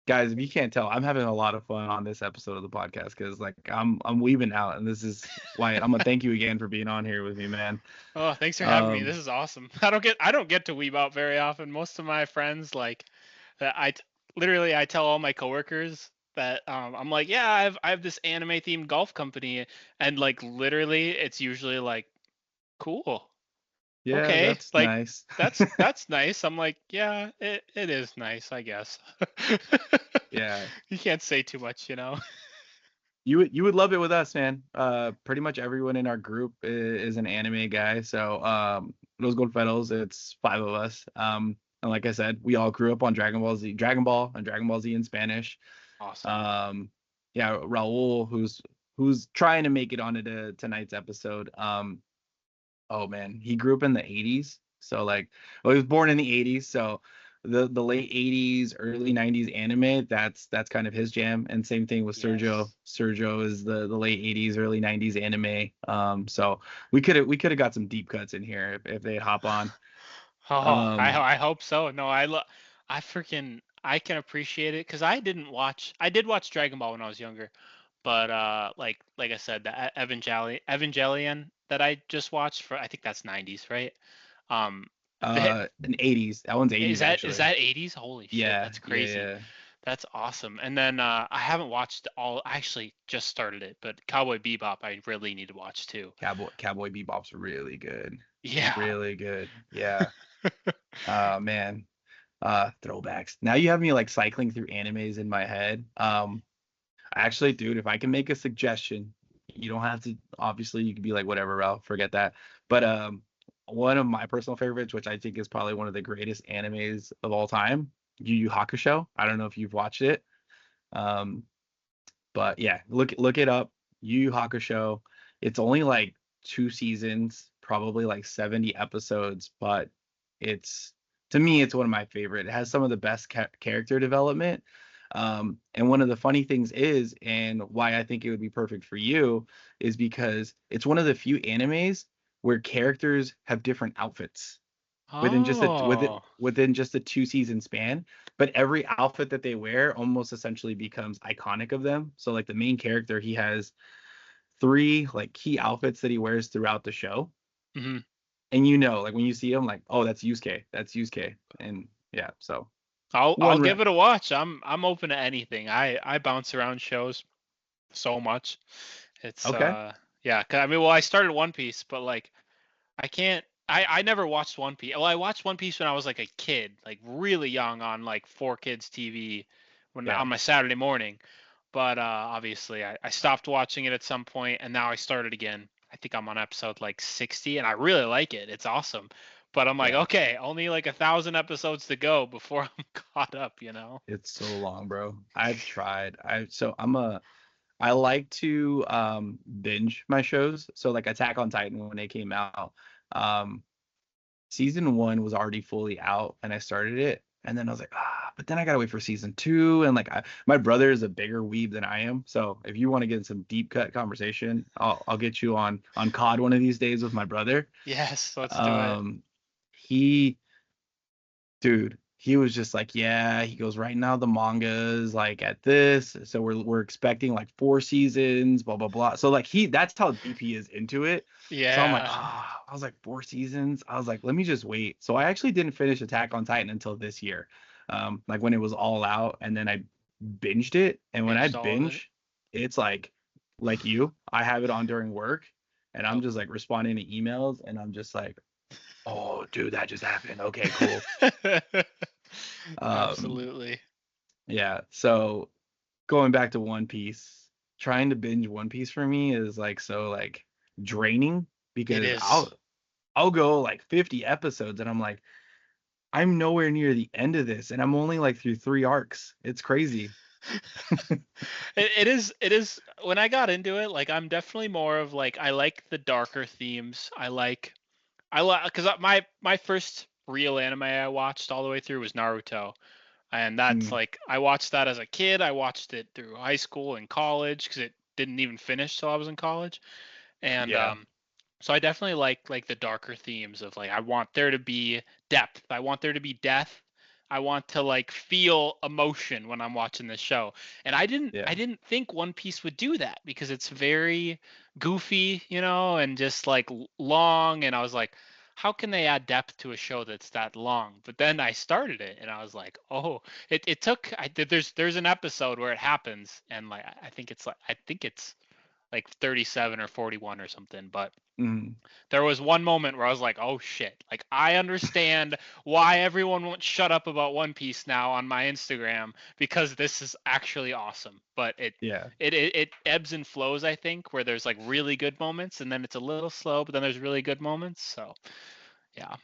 [SPEAKER 1] Guys, if you can't tell, I'm having a lot of fun on this episode of the podcast because like I'm weaving out and this is Wyatt. I'm gonna thank you again for being on here with me, man.
[SPEAKER 2] Oh, thanks for having me. This
[SPEAKER 1] Um
[SPEAKER 2] is awesome. I don't get to weeb out very often. Most of my friends like that literally I tell all my coworkers that I'm like, yeah, I have this anime themed golf company, and like literally it's usually like, cool.
[SPEAKER 1] yeah,
[SPEAKER 2] Okay,
[SPEAKER 1] that's
[SPEAKER 2] like
[SPEAKER 1] nice.
[SPEAKER 2] that's nice. I'm like, yeah, it is nice, I guess.
[SPEAKER 1] Yeah.
[SPEAKER 2] You can't say too much, you know.
[SPEAKER 1] You would love it with us, man. Pretty much everyone in our group is an anime guy. So Los Gold Fellows, it's five of us. And like I said, we all grew up on Dragon Ball Z, Dragon Ball, and Dragon Ball Z in Spanish.
[SPEAKER 2] Awesome.
[SPEAKER 1] Um, yeah, Raul, who's trying to make it onto tonight's episode. Oh man, he grew up in the 80s. So like, well, he was born in the 80s. So the late 80s, early 90s anime, that's kind of his jam. And same thing with Sergio.
[SPEAKER 2] Yes.
[SPEAKER 1] Sergio is the late 80s, early 90s anime. So we could have got some deep cuts in here if they'd hop on.
[SPEAKER 2] Oh,
[SPEAKER 1] Um,
[SPEAKER 2] I hope so. No, I can appreciate it because I did watch Dragon Ball when I was younger, but like I said, the Evangelion that I just watched, for I think that's 90s, right? Um, that
[SPEAKER 1] in 80s. That one's 80s
[SPEAKER 2] is
[SPEAKER 1] actually.
[SPEAKER 2] that 80s? Holy shit,
[SPEAKER 1] Yeah,
[SPEAKER 2] that's
[SPEAKER 1] yeah,
[SPEAKER 2] crazy.
[SPEAKER 1] yeah.
[SPEAKER 2] That's awesome. And then I haven't watched all. I actually just started it, but Cowboy Bebop I really need to watch too.
[SPEAKER 1] Cowboy Bebop's really good.
[SPEAKER 2] Yeah.
[SPEAKER 1] Really good. Yeah. Man. Throwbacks. Now you have me like cycling through animes in my head. Actually, dude, if I can make a suggestion, you don't have to, obviously you could be like whatever, Ralph, forget that. But one of my personal favorites, which I think is probably one of the greatest animes of all time, Yu Yu Hakusho. I don't know if you've watched it. Um, but yeah, look it up. Yu Yu Hakusho. It's only like two seasons, probably like 70 episodes, but it's to me it's one of my favorite. It has some of the best character development. And one of the funny things is, and why I think it would be perfect for you, is because it's one of the few animes where characters have different outfits
[SPEAKER 2] Oh.
[SPEAKER 1] within just a two season span, but every outfit that they wear almost essentially becomes iconic of them. So like the main character, he has three like key outfits that he wears throughout the show,
[SPEAKER 2] Hmm.
[SPEAKER 1] and you know like when you see him like, oh, that's Yusuke, and yeah, so
[SPEAKER 2] I'll
[SPEAKER 1] one
[SPEAKER 2] give
[SPEAKER 1] rep.
[SPEAKER 2] it a watch. I'm open to anything. I bounce around shows so much. It's
[SPEAKER 1] Okay.
[SPEAKER 2] yeah. 'Cause I mean, well, I started One Piece, but like I can't. I never watched One Piece. Well, I watched One Piece when I was like a kid, like really young on like 4 Kids TV when
[SPEAKER 1] Yeah.
[SPEAKER 2] on my Saturday morning. But obviously I stopped watching it at some point, and now I started again. I think I'm on episode like 60, and I really like it. It's awesome. But I'm like,
[SPEAKER 1] Yeah.
[SPEAKER 2] okay, only like 1,000 episodes to go before I'm caught up, you know?
[SPEAKER 1] It's so long, bro. I've tried. I like to binge my shows. So like Attack on Titan when it came out, um season one was already fully out and I started it. And then I was like, but then I gotta wait for season two. And like, my brother is a bigger weeb than I am, so if you want to get in some deep cut conversation, I'll get you on COD one of these days with my brother.
[SPEAKER 2] Yes, let's do it.
[SPEAKER 1] Um, he Dude, he was just like, yeah, he goes, right now the manga is like at this, so we're expecting like 4 seasons, blah blah blah. So like that's how deep he is into it. So I'm like,
[SPEAKER 2] Yeah.
[SPEAKER 1] I was like 4 seasons. I was like, let me just wait. So I actually didn't finish Attack on Titan until this year, like when it was all out, and then I binged it. And when I
[SPEAKER 2] Binged all of it.
[SPEAKER 1] binge, it's like you, I have it on during work, and I'm
[SPEAKER 2] Yep.
[SPEAKER 1] just like responding to emails, and I'm just like, oh, dude, that just happened. Okay, cool. Um,
[SPEAKER 2] Absolutely.
[SPEAKER 1] yeah. So going back to One Piece, trying to binge One Piece for me is like so like draining
[SPEAKER 2] It
[SPEAKER 1] because
[SPEAKER 2] is.
[SPEAKER 1] I'll go like 50 episodes and I'm like, I'm nowhere near the end of this and I'm only like through 3 arcs. It's crazy.
[SPEAKER 2] It is when I got into it, like I'm definitely more of like I like the darker themes. I like because my first real anime I watched all the way through was Naruto. And that's
[SPEAKER 1] Mm,
[SPEAKER 2] like I watched that as a kid. I watched it through high school and college because it didn't even finish till I was in college. And
[SPEAKER 1] yeah.
[SPEAKER 2] so I definitely like the darker themes of like I want there to be depth. I want there to be death. I want to like feel emotion when I'm watching this show. And I didn't
[SPEAKER 1] Yeah.
[SPEAKER 2] I didn't think One Piece would do that because it's very goofy, and just like long, and I was like, how can they add depth to a show that's that long? But then I started it and I was like, oh, it took there's an episode where it happens, and like I think it's like 37 or 41 or something, but
[SPEAKER 1] Mm,
[SPEAKER 2] there was one moment where I was like, "Oh shit!" Like I understand why everyone won't shut up about One Piece now on my Instagram because this is actually awesome. But it
[SPEAKER 1] yeah.
[SPEAKER 2] it it, it ebbs and flows, I think, where there's like really good moments and then it's a little slow, but then there's really good moments. So yeah.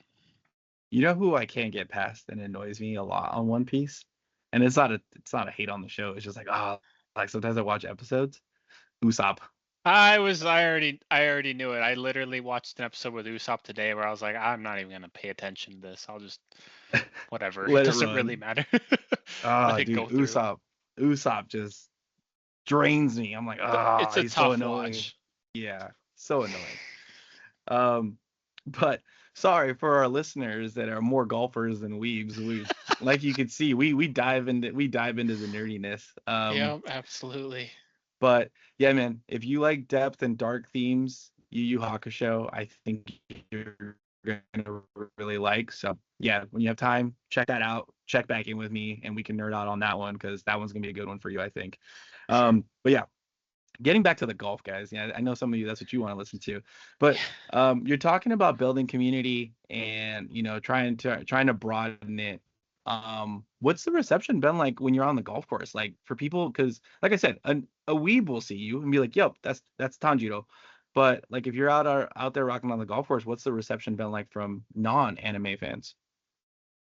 [SPEAKER 1] You know who I can't get past and annoys me a lot on One Piece? And it's not a hate on the show. It's just like, like sometimes I watch episodes. Usopp.
[SPEAKER 2] I already knew it. I literally watched an episode with Usopp today where I was like, I'm not even gonna pay attention to this. I'll just whatever. It
[SPEAKER 1] Let it
[SPEAKER 2] doesn't really
[SPEAKER 1] run.
[SPEAKER 2] matter. Let
[SPEAKER 1] Ah,
[SPEAKER 2] it
[SPEAKER 1] dude,
[SPEAKER 2] go through.
[SPEAKER 1] Usopp just drains me. I'm like,
[SPEAKER 2] It's a
[SPEAKER 1] he's so
[SPEAKER 2] tough
[SPEAKER 1] annoying.
[SPEAKER 2] watch.
[SPEAKER 1] Yeah, so annoying. Um, but sorry for our listeners that are more golfers than weebs. Like you could see, we dive into the nerdiness.
[SPEAKER 2] Yeah, absolutely.
[SPEAKER 1] But yeah, man, if you like depth and dark themes, Yu Yu Hakusho, I think you're gonna really like. So yeah, when you have time, check that out. Check back in with me, and we can nerd out on that one because that one's gonna be a good one for you, I think.
[SPEAKER 2] For sure.
[SPEAKER 1] But yeah, getting back to the golf, guys. Yeah, I know some of you that's what you want to listen to, but
[SPEAKER 2] Yeah.
[SPEAKER 1] you're talking about building community and trying to broaden it. What's the reception been like when you're on the golf course? Like for people, because like I said, a weeb will see you and be like, "Yep, that's Tanjiro." But like if you're out there rocking on the golf course, what's the reception been like from non-anime fans?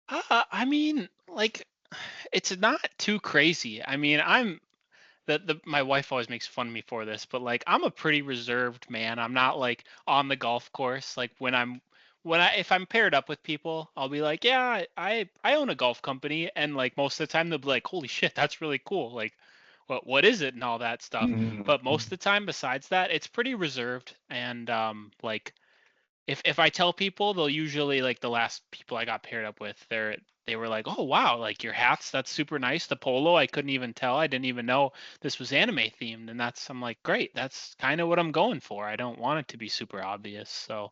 [SPEAKER 2] I mean, like, it's not too crazy. I mean, the my wife always makes fun of me for this, but like I'm a pretty reserved man. I'm not like on the golf course. Like when I if I'm paired up with people, I'll be like, yeah, I own a golf company, and like most of the time they'll be like, holy shit, that's really cool. Like, what is it and all that stuff. But most of
[SPEAKER 1] Mhm.
[SPEAKER 2] the time, besides that, it's pretty reserved, and like if I tell people, they'll usually like the last people I got paired up with, they were like, "Oh wow, like your hats, that's super nice. The polo, I couldn't even tell. I didn't even know this was anime themed." And I'm like, "Great. That's kind of what I'm going for. I don't want it to be super obvious." So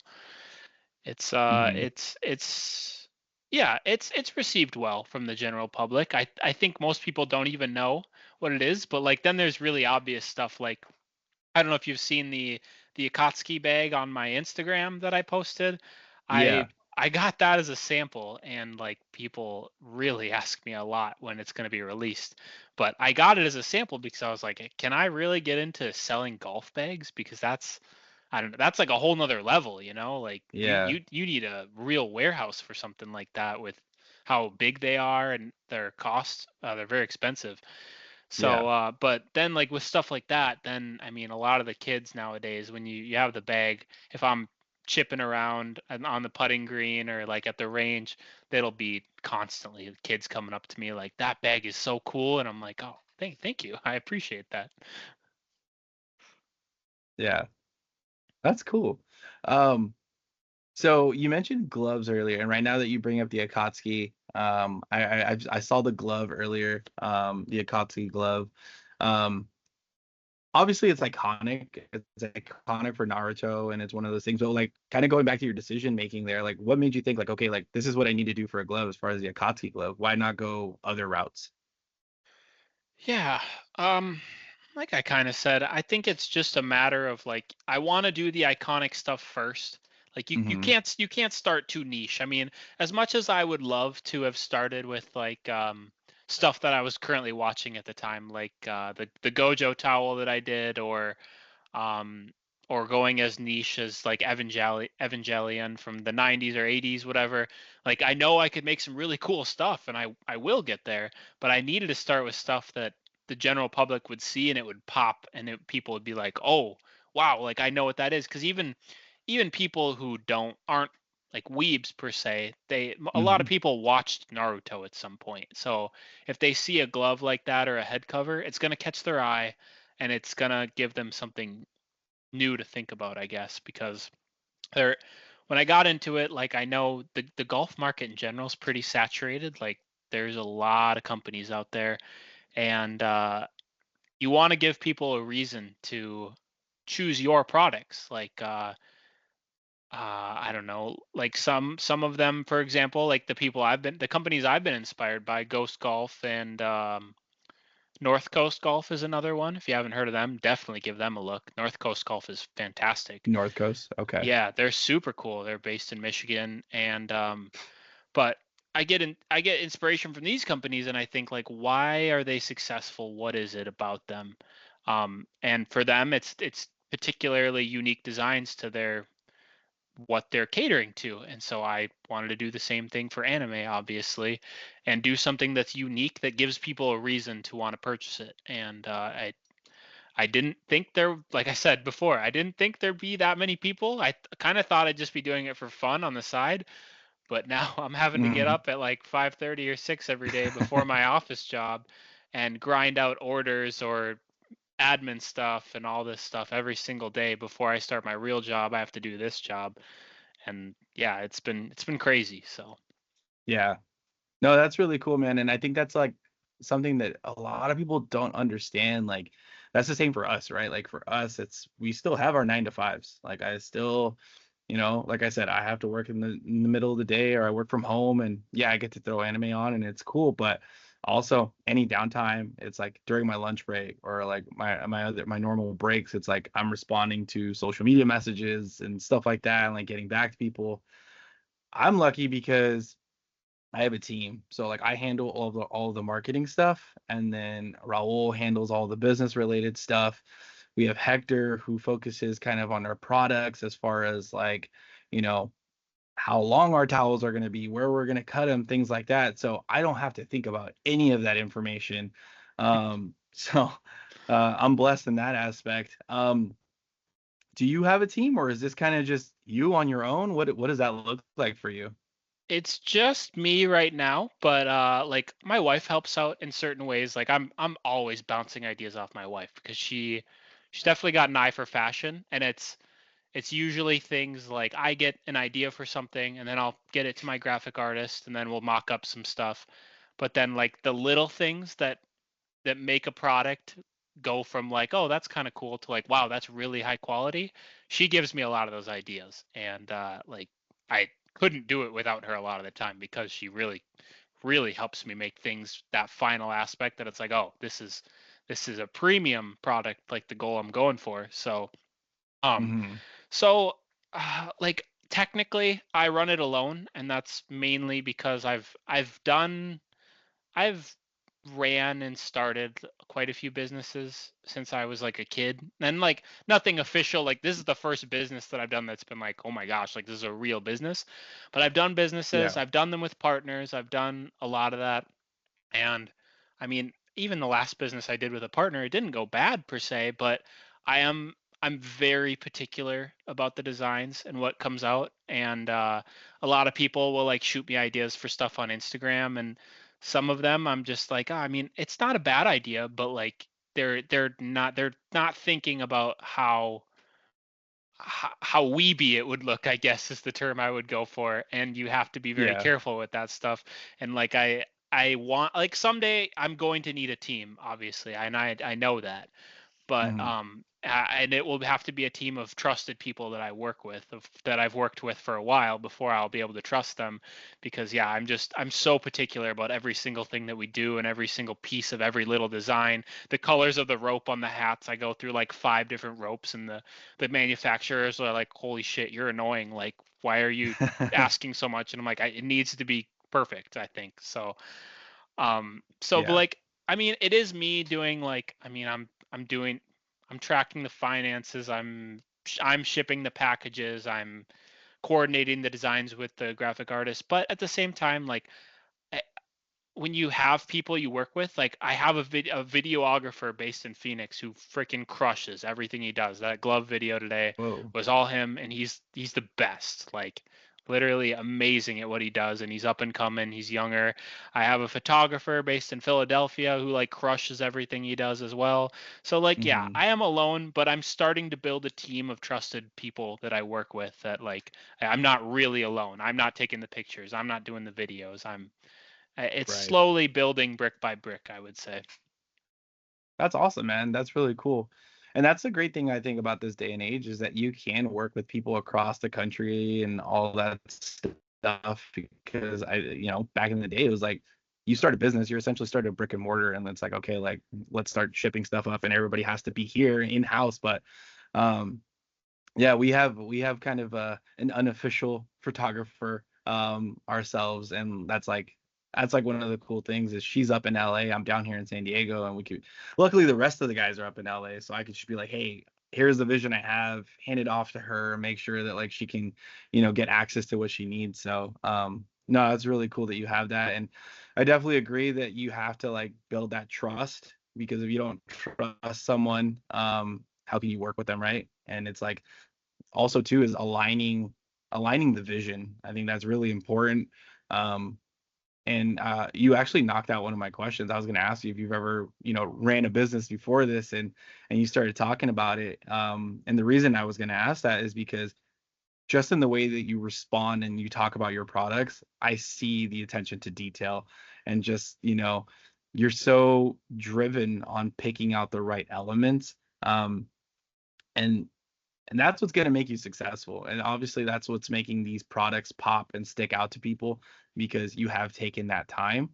[SPEAKER 1] Mhm.
[SPEAKER 2] it's yeah, it's received well from the general public. I think most people don't even know what it is, but like then there's really obvious stuff like I don't know if you've seen the Akatsuki bag on my Instagram that I posted. I
[SPEAKER 1] Yeah.
[SPEAKER 2] I got that as a sample, and like people really ask me a lot when it's going to be released. But I got it as a sample because I was like, can I really get into selling golf bags? Because that's I don't know, that's like a whole nother level, Like you
[SPEAKER 1] Yeah.
[SPEAKER 2] you you need a real warehouse for something like that with how big they are and their cost. They're very expensive.
[SPEAKER 1] Yeah.
[SPEAKER 2] So, but then like with stuff like that, then I mean, a lot of the kids nowadays, when you have the bag, if I'm chipping around on the putting green or like at the range, that'll be constantly kids coming up to me like that bag is so cool, and I'm like, oh, thank you, I appreciate that.
[SPEAKER 1] Yeah, that's cool. Um, so you mentioned gloves earlier, and right now that you bring up the Akatsuki, I saw the glove earlier, the Akatsuki glove. Um, Obviously it's iconic. It's iconic for Naruto, and it's one of those things. But like, kind of going back to your decision making there, like, what made you think like, okay, like this is what I need to do for a glove as far as the Akatsuki glove? Why not go other routes?
[SPEAKER 2] Yeah. Um, like I kind of said, I think it's just a matter of like I want to do the iconic stuff first. Like
[SPEAKER 1] Hmm.
[SPEAKER 2] you can't start too niche. I mean, as much as I would love to have started with like stuff that I was currently watching at the time, like the Gojo towel that I did, um, or going as niche as like Evangelion from the 90s or 80s, whatever. Like I know I could make some really cool stuff, and I will get there, but I needed to start with stuff that the general public would see and it would pop, and people would be like, oh wow, like I know what that is. Because even people who aren't like weebs per se, a lot of
[SPEAKER 1] Hmm.
[SPEAKER 2] people watched Naruto at some point. So if they see a glove like that or a head cover, it's gonna catch their eye, and it's gonna give them something new to think about, I guess, because there when I got into it, like I know the golf market in general is pretty saturated. Like there's a lot of companies out there, and you want to give people a reason to choose your products. Like I don't know, like some of them, for example, like the companies I've been inspired by, Ghost Golf and North Coast Golf is another one. If you haven't heard of them, definitely give them a look. North Coast Golf is fantastic.
[SPEAKER 1] North Coast. Okay.
[SPEAKER 2] Yeah, they're super cool. They're based in Michigan, and but I get inspiration from these companies, and I think like, why are they successful? What is it about them? And for them, it's particularly unique designs to their what they're catering to, and so I wanted to do the same thing for anime, obviously, and do something that's unique that gives people a reason to want to purchase it. And I didn't think there, like I said before, I didn't think there'd be that many people. I kind of thought I'd just be doing it for fun on the side, but now I'm having to get
[SPEAKER 1] Hmm.
[SPEAKER 2] up at like 5:30 or 6 every day before my office job and grind out orders or admin stuff and all this stuff every single day before I start my real job. I have to do this job, and yeah, it's been crazy. So
[SPEAKER 1] Yeah. No, that's really cool, man. And I think that's like something that a lot of people don't understand. Like, that's the same for us, right? Like, for us, it's we still have our 9 to 5s. Like, I still, like I said, I have to work in the middle of the day or I work from home. And yeah, I get to throw anime on and it's cool. But also, any downtime, it's like during my lunch break or like my normal breaks, it's like I'm responding to social media messages and stuff like that and like getting back to people. I'm lucky because I have a team. So like I handle all of the marketing stuff and then Raul handles all the business related stuff. We have Hector who focuses kind of on our products as far as like, you know, how long our towels are going to be, where we're going to cut them, things like that. So I don't have to think about any of that information. So I'm blessed in that aspect. Do you have a team or is this kind of just you on your own? What does that look like for you?
[SPEAKER 2] it's just me right now, but like my wife helps out in certain ways. Like I'm always bouncing ideas off my wife because she's definitely got an eye for fashion, and it's usually things like I get an idea for something and then I'll get it to my graphic artist and then we'll mock up some stuff. But then like the little things that make a product go from like, oh, that's kind of cool to like, wow, that's really high quality. She gives me a lot of those ideas, and like I couldn't do it without her a lot of the time because she really helps me make things that final aspect that it's like, oh, this is a premium product, like the goal I'm going for. Um
[SPEAKER 1] Hmm.
[SPEAKER 2] so like technically I run it alone, and that's mainly because I've ran and started quite a few businesses since I was like a kid. And like nothing official, like this is the first business that I've done that's been like, oh my gosh, like this is a real business. But I've done businesses,
[SPEAKER 1] Yeah.
[SPEAKER 2] I've done them with partners, I've done a lot of that. And I mean, even the last business I did with a partner, it didn't go bad per se, but I am I'm very particular about the designs and what comes out, and a lot of people will like shoot me ideas for stuff on Instagram, and some of them I'm just like, "Ah, I mean, it's not a bad idea, but like they're not thinking about how weeby it would look, I guess is the term I would go for. And you have to be very
[SPEAKER 1] Yeah.
[SPEAKER 2] careful with that stuff. And like I want, like, someday I'm going to need a team, obviously, and I know that, but
[SPEAKER 1] Hmm.
[SPEAKER 2] and it will have to be a team of trusted people that I work with, that I've worked with for a while before I'll be able to trust them, because yeah, I'm so particular about every single thing that we do and every single piece of every little design. The colors of the rope on the hats, I go through like 5 different ropes, and the manufacturers are like, holy shit, you're annoying, like why are you asking so much? And I'm like, it needs to be perfect, I think so. But
[SPEAKER 1] Yeah.
[SPEAKER 2] like, I mean, it is me doing, like, I mean, I'm tracking the finances, I'm shipping the packages, I'm coordinating the designs with the graphic artist, but at the same time, like, eh, when you have people you work with, like I have a videographer based in Phoenix who freaking crushes everything he does. That glove video today
[SPEAKER 1] Whoa.
[SPEAKER 2] was all him, and he's the best. Like, literally amazing at what he does, and he's up and coming. He's younger. I have a photographer based in Philadelphia who like crushes everything he does as well. So like, yeah,
[SPEAKER 1] Hmm.
[SPEAKER 2] I am alone, but I'm starting to build a team of trusted people that I work with, that like I'm not really alone. I'm not taking the pictures. I'm not doing the videos. It's
[SPEAKER 1] Right.
[SPEAKER 2] slowly building brick by brick, I would say.
[SPEAKER 1] That's awesome, man. That's really cool. And that's the great thing I think about this day and age is that you can work with people across the country and all that stuff because back in the day it was like you start a business, you're essentially started a brick and mortar and it's like, okay, like let's start shipping stuff up and everybody has to be here in house. But um yeah, we have kind of an unofficial photographer ourselves, and that's like one of the cool things is she's up in LA, I'm down here in San Diego, and we could luckily the rest of the guys are up in LA, so I could just be like, hey, here's the vision I have, hand it off to her, make sure that like she can, get access to what she needs. So no, it's really cool that you have that. And I definitely agree that you have to like build that trust because if you don't trust someone, how can you work with them, right? And it's like also too is aligning the vision. I think that's really important. Um, and you actually knocked out one of my questions. I was going to ask you if you've ever, ran a business before this, and you started talking about it. And the reason I was going to ask that is because just in the way that you respond and you talk about your products, I see the attention to detail and just, you're so driven on picking out the right elements. And and that's what's going to make you successful. And obviously that's what's making these products pop and stick out to people because you have taken that time.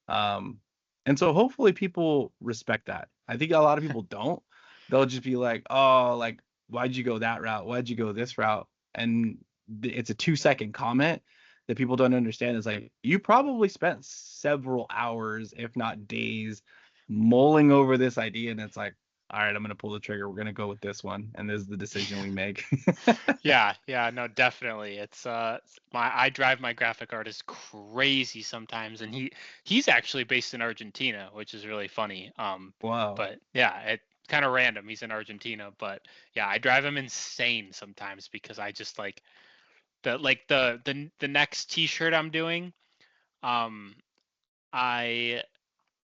[SPEAKER 1] um and so hopefully people respect that. I think a lot of people don't. They'll just be like, oh, like, why'd you go that route, why'd you go this route? And it's a 2-second comment that people don't understand. Is like, you probably spent several hours if not days mulling over this idea, and it's like, all right, I'm gonna pull the trigger. We're gonna go with this one, and this is the decision we make.
[SPEAKER 2] Yeah, yeah, no, definitely. It's I drive my graphic artist crazy sometimes, and he's actually based in Argentina, which is really funny.
[SPEAKER 1] Wow.
[SPEAKER 2] But yeah, it kind of random. He's in Argentina, but yeah, I drive him insane sometimes because I just like the next t-shirt I'm doing. Um, I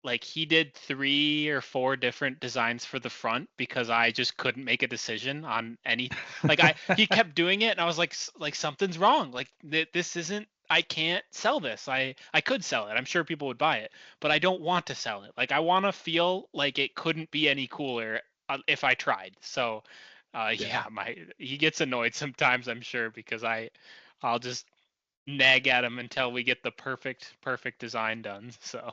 [SPEAKER 2] like he did 3 or 4 different designs for the front because I just couldn't make a decision on any. Like, he kept doing it, and I was like, like something's wrong. Like, this isn't. I can't sell this. I could sell it. I'm sure people would buy it, but I don't want to sell it. Like, I want to feel like it couldn't be any cooler if I tried. So,
[SPEAKER 1] Yeah.
[SPEAKER 2] yeah, my he gets annoyed sometimes, I'm sure, because I'll just nag at him until we get the perfect design done. So.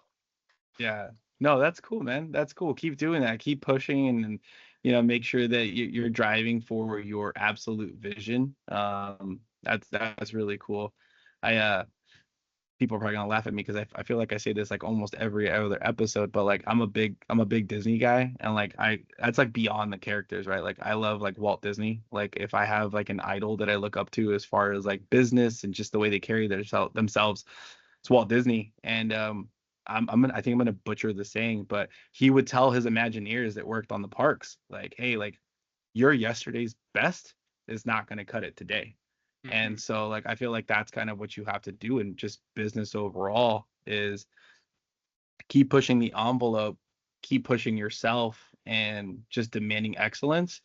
[SPEAKER 1] Yeah. No, that's cool, man. That's cool. Keep doing that. Keep pushing, and make sure that you're driving for your absolute vision. That's really cool. I People are probably gonna laugh at me because I feel like I say this like almost every other episode, but like I'm a big Disney guy, and like that's like beyond the characters, right? Like I love like Walt Disney. Like if I have like an idol that I look up to as far as like business and just the way they carry themselves, it's Walt Disney. And I think I'm gonna butcher the saying, but he would tell his Imagineers that worked on the parks, like, hey, like your yesterday's best is not going to cut it today.
[SPEAKER 2] Hmm.
[SPEAKER 1] And so like I feel like that's kind of what you have to do in just business overall is keep pushing the envelope, keep pushing yourself and just demanding excellence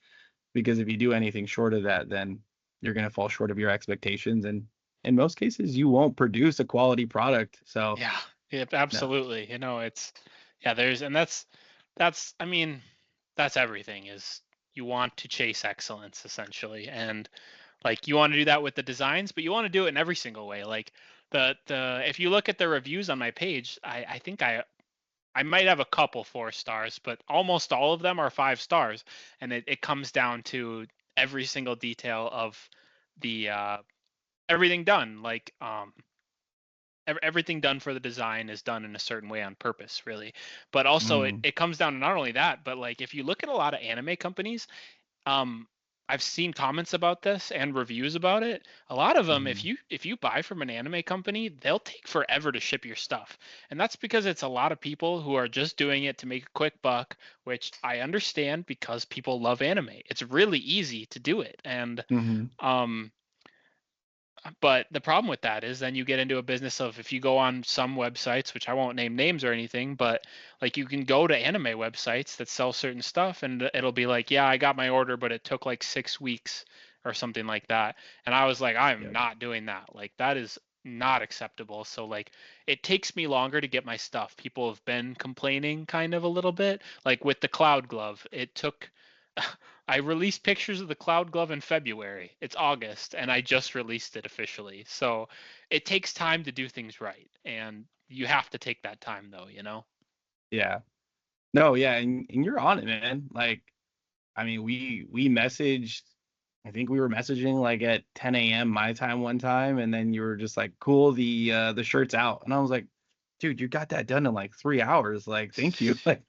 [SPEAKER 1] because if you do anything short of that then you're going to fall short of your expectations and in most cases you won't produce a quality product. So,
[SPEAKER 2] Yeah, yep,
[SPEAKER 1] no.
[SPEAKER 2] absolutely. It's yeah, there's and that's I mean, that's everything is you want to chase excellence essentially. And like you want to do that with the designs, but you want to do it in every single way. Like the if you look at the reviews on my page, I think I might have a couple 4 stars, but almost all of them are 5 stars. And it comes down to every single detail of the everything done. Like everything done for the design is done in a certain way on purpose, really. But also
[SPEAKER 1] Mm,
[SPEAKER 2] it comes down to not only that, but like if you look at a lot of anime companies, um I've seen comments about this and reviews about it. A lot of them,
[SPEAKER 1] mhm,
[SPEAKER 2] if you buy from an anime company, they'll take forever to ship your stuff. And that's because it's a lot of people who are just doing it to make a quick buck, which I understand because people love anime. It's really easy to do it. And
[SPEAKER 1] mhm,
[SPEAKER 2] um but the problem with that is then you get into a business of if you go on some websites, which I won't name names or anything, but like you can go to anime websites that sell certain stuff and it'll be like, yeah, I got my order, but it took like 6 weeks or something like that. And I was like, I'm
[SPEAKER 1] yep,
[SPEAKER 2] not doing that. Like that is not acceptable. So like it takes me longer to get my stuff. People have been complaining kind of a little bit. Like with the Cloud Glove, it took I released pictures of the Cloud Glove in February. It's August, and I just released it officially. So it takes time to do things right, and you have to take that time, though.
[SPEAKER 1] yeah. No, yeah, and you're on it, man. Like, I mean, we messaged. I think we were messaging like at 10 a.m. my time one time, and then you were just like, "Cool, the shirt's out," and I was like, "Dude, you got that done in like 3 hours. Like, thank you." Like,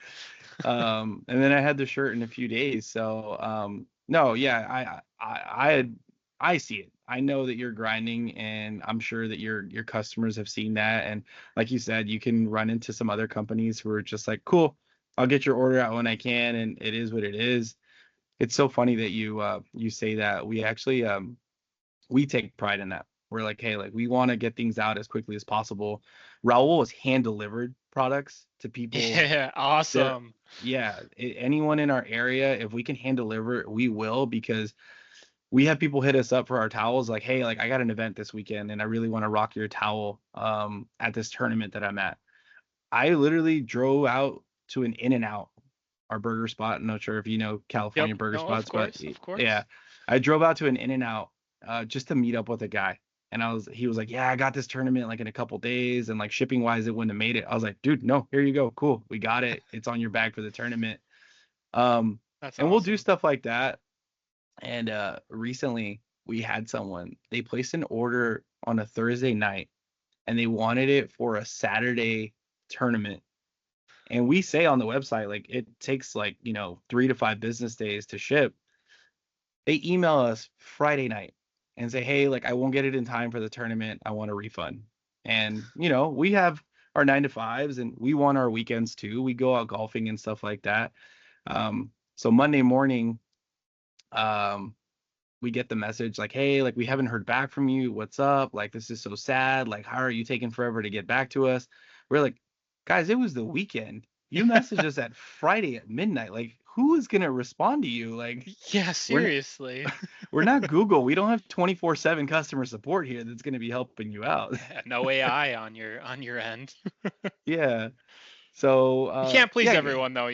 [SPEAKER 1] and then I had the shirt in a few days. So, no, yeah, I see it. I know that you're grinding, and I'm sure that your customers have seen that. And like you said, you can run into some other companies who are just like, "Cool, I'll get your order out when I can," and it is what it is. It's so funny that you say that. We actually we take pride in that. We're like, hey, like we want to get things out as quickly as possible. Raul has hand delivered products to people.
[SPEAKER 2] Yeah,
[SPEAKER 1] There,
[SPEAKER 2] awesome.
[SPEAKER 1] yeah, anyone in our area, if we can hand deliver it, we will because we have people hit us up for our towels like, hey, like I got an event this weekend and I really want to rock your towel at this tournament that I'm at. I literally drove out to an In and Out, our burger spot. I'm not sure if you know
[SPEAKER 2] Yep.
[SPEAKER 1] California burger
[SPEAKER 2] No, of
[SPEAKER 1] spots, but
[SPEAKER 2] course, of
[SPEAKER 1] yeah,
[SPEAKER 2] course.
[SPEAKER 1] I drove out to an In and Out just to meet up with a guy. And he was like, yeah, I got this tournament like in a couple days, and like shipping wise, it wouldn't have made it. I was like, dude, no, here you go, cool, we got it. It's on your bag for the tournament. Um,
[SPEAKER 2] That's
[SPEAKER 1] and we'll do
[SPEAKER 2] awesome.
[SPEAKER 1] stuff like that. And recently we had someone they placed an order on a Thursday night, and they wanted it for a Saturday tournament and we say on the website, like it takes like, 3 to 5 business days to ship. They email us Friday night and say, hey, like I won't get it in time for the tournament. I want a refund. And, we have our 9 to 5s and we want our weekends too. We go out golfing and stuff like that. So Monday morning, um, we get the message like, hey, like we haven't heard back from you. What's up? Like, this is so sad. Like, how are you taking forever to get back to us? We're like, guys, it was the weekend. You messaged us at Friday at midnight. Like, who is gonna respond to you? Like,
[SPEAKER 2] Yeah,
[SPEAKER 1] we're not,
[SPEAKER 2] seriously.
[SPEAKER 1] we're not Google. We don't have 24/7 customer support here that's gonna be helping you out.
[SPEAKER 2] Yeah, no AI on your end.
[SPEAKER 1] Yeah. So
[SPEAKER 2] You can't please
[SPEAKER 1] yeah,
[SPEAKER 2] everyone though.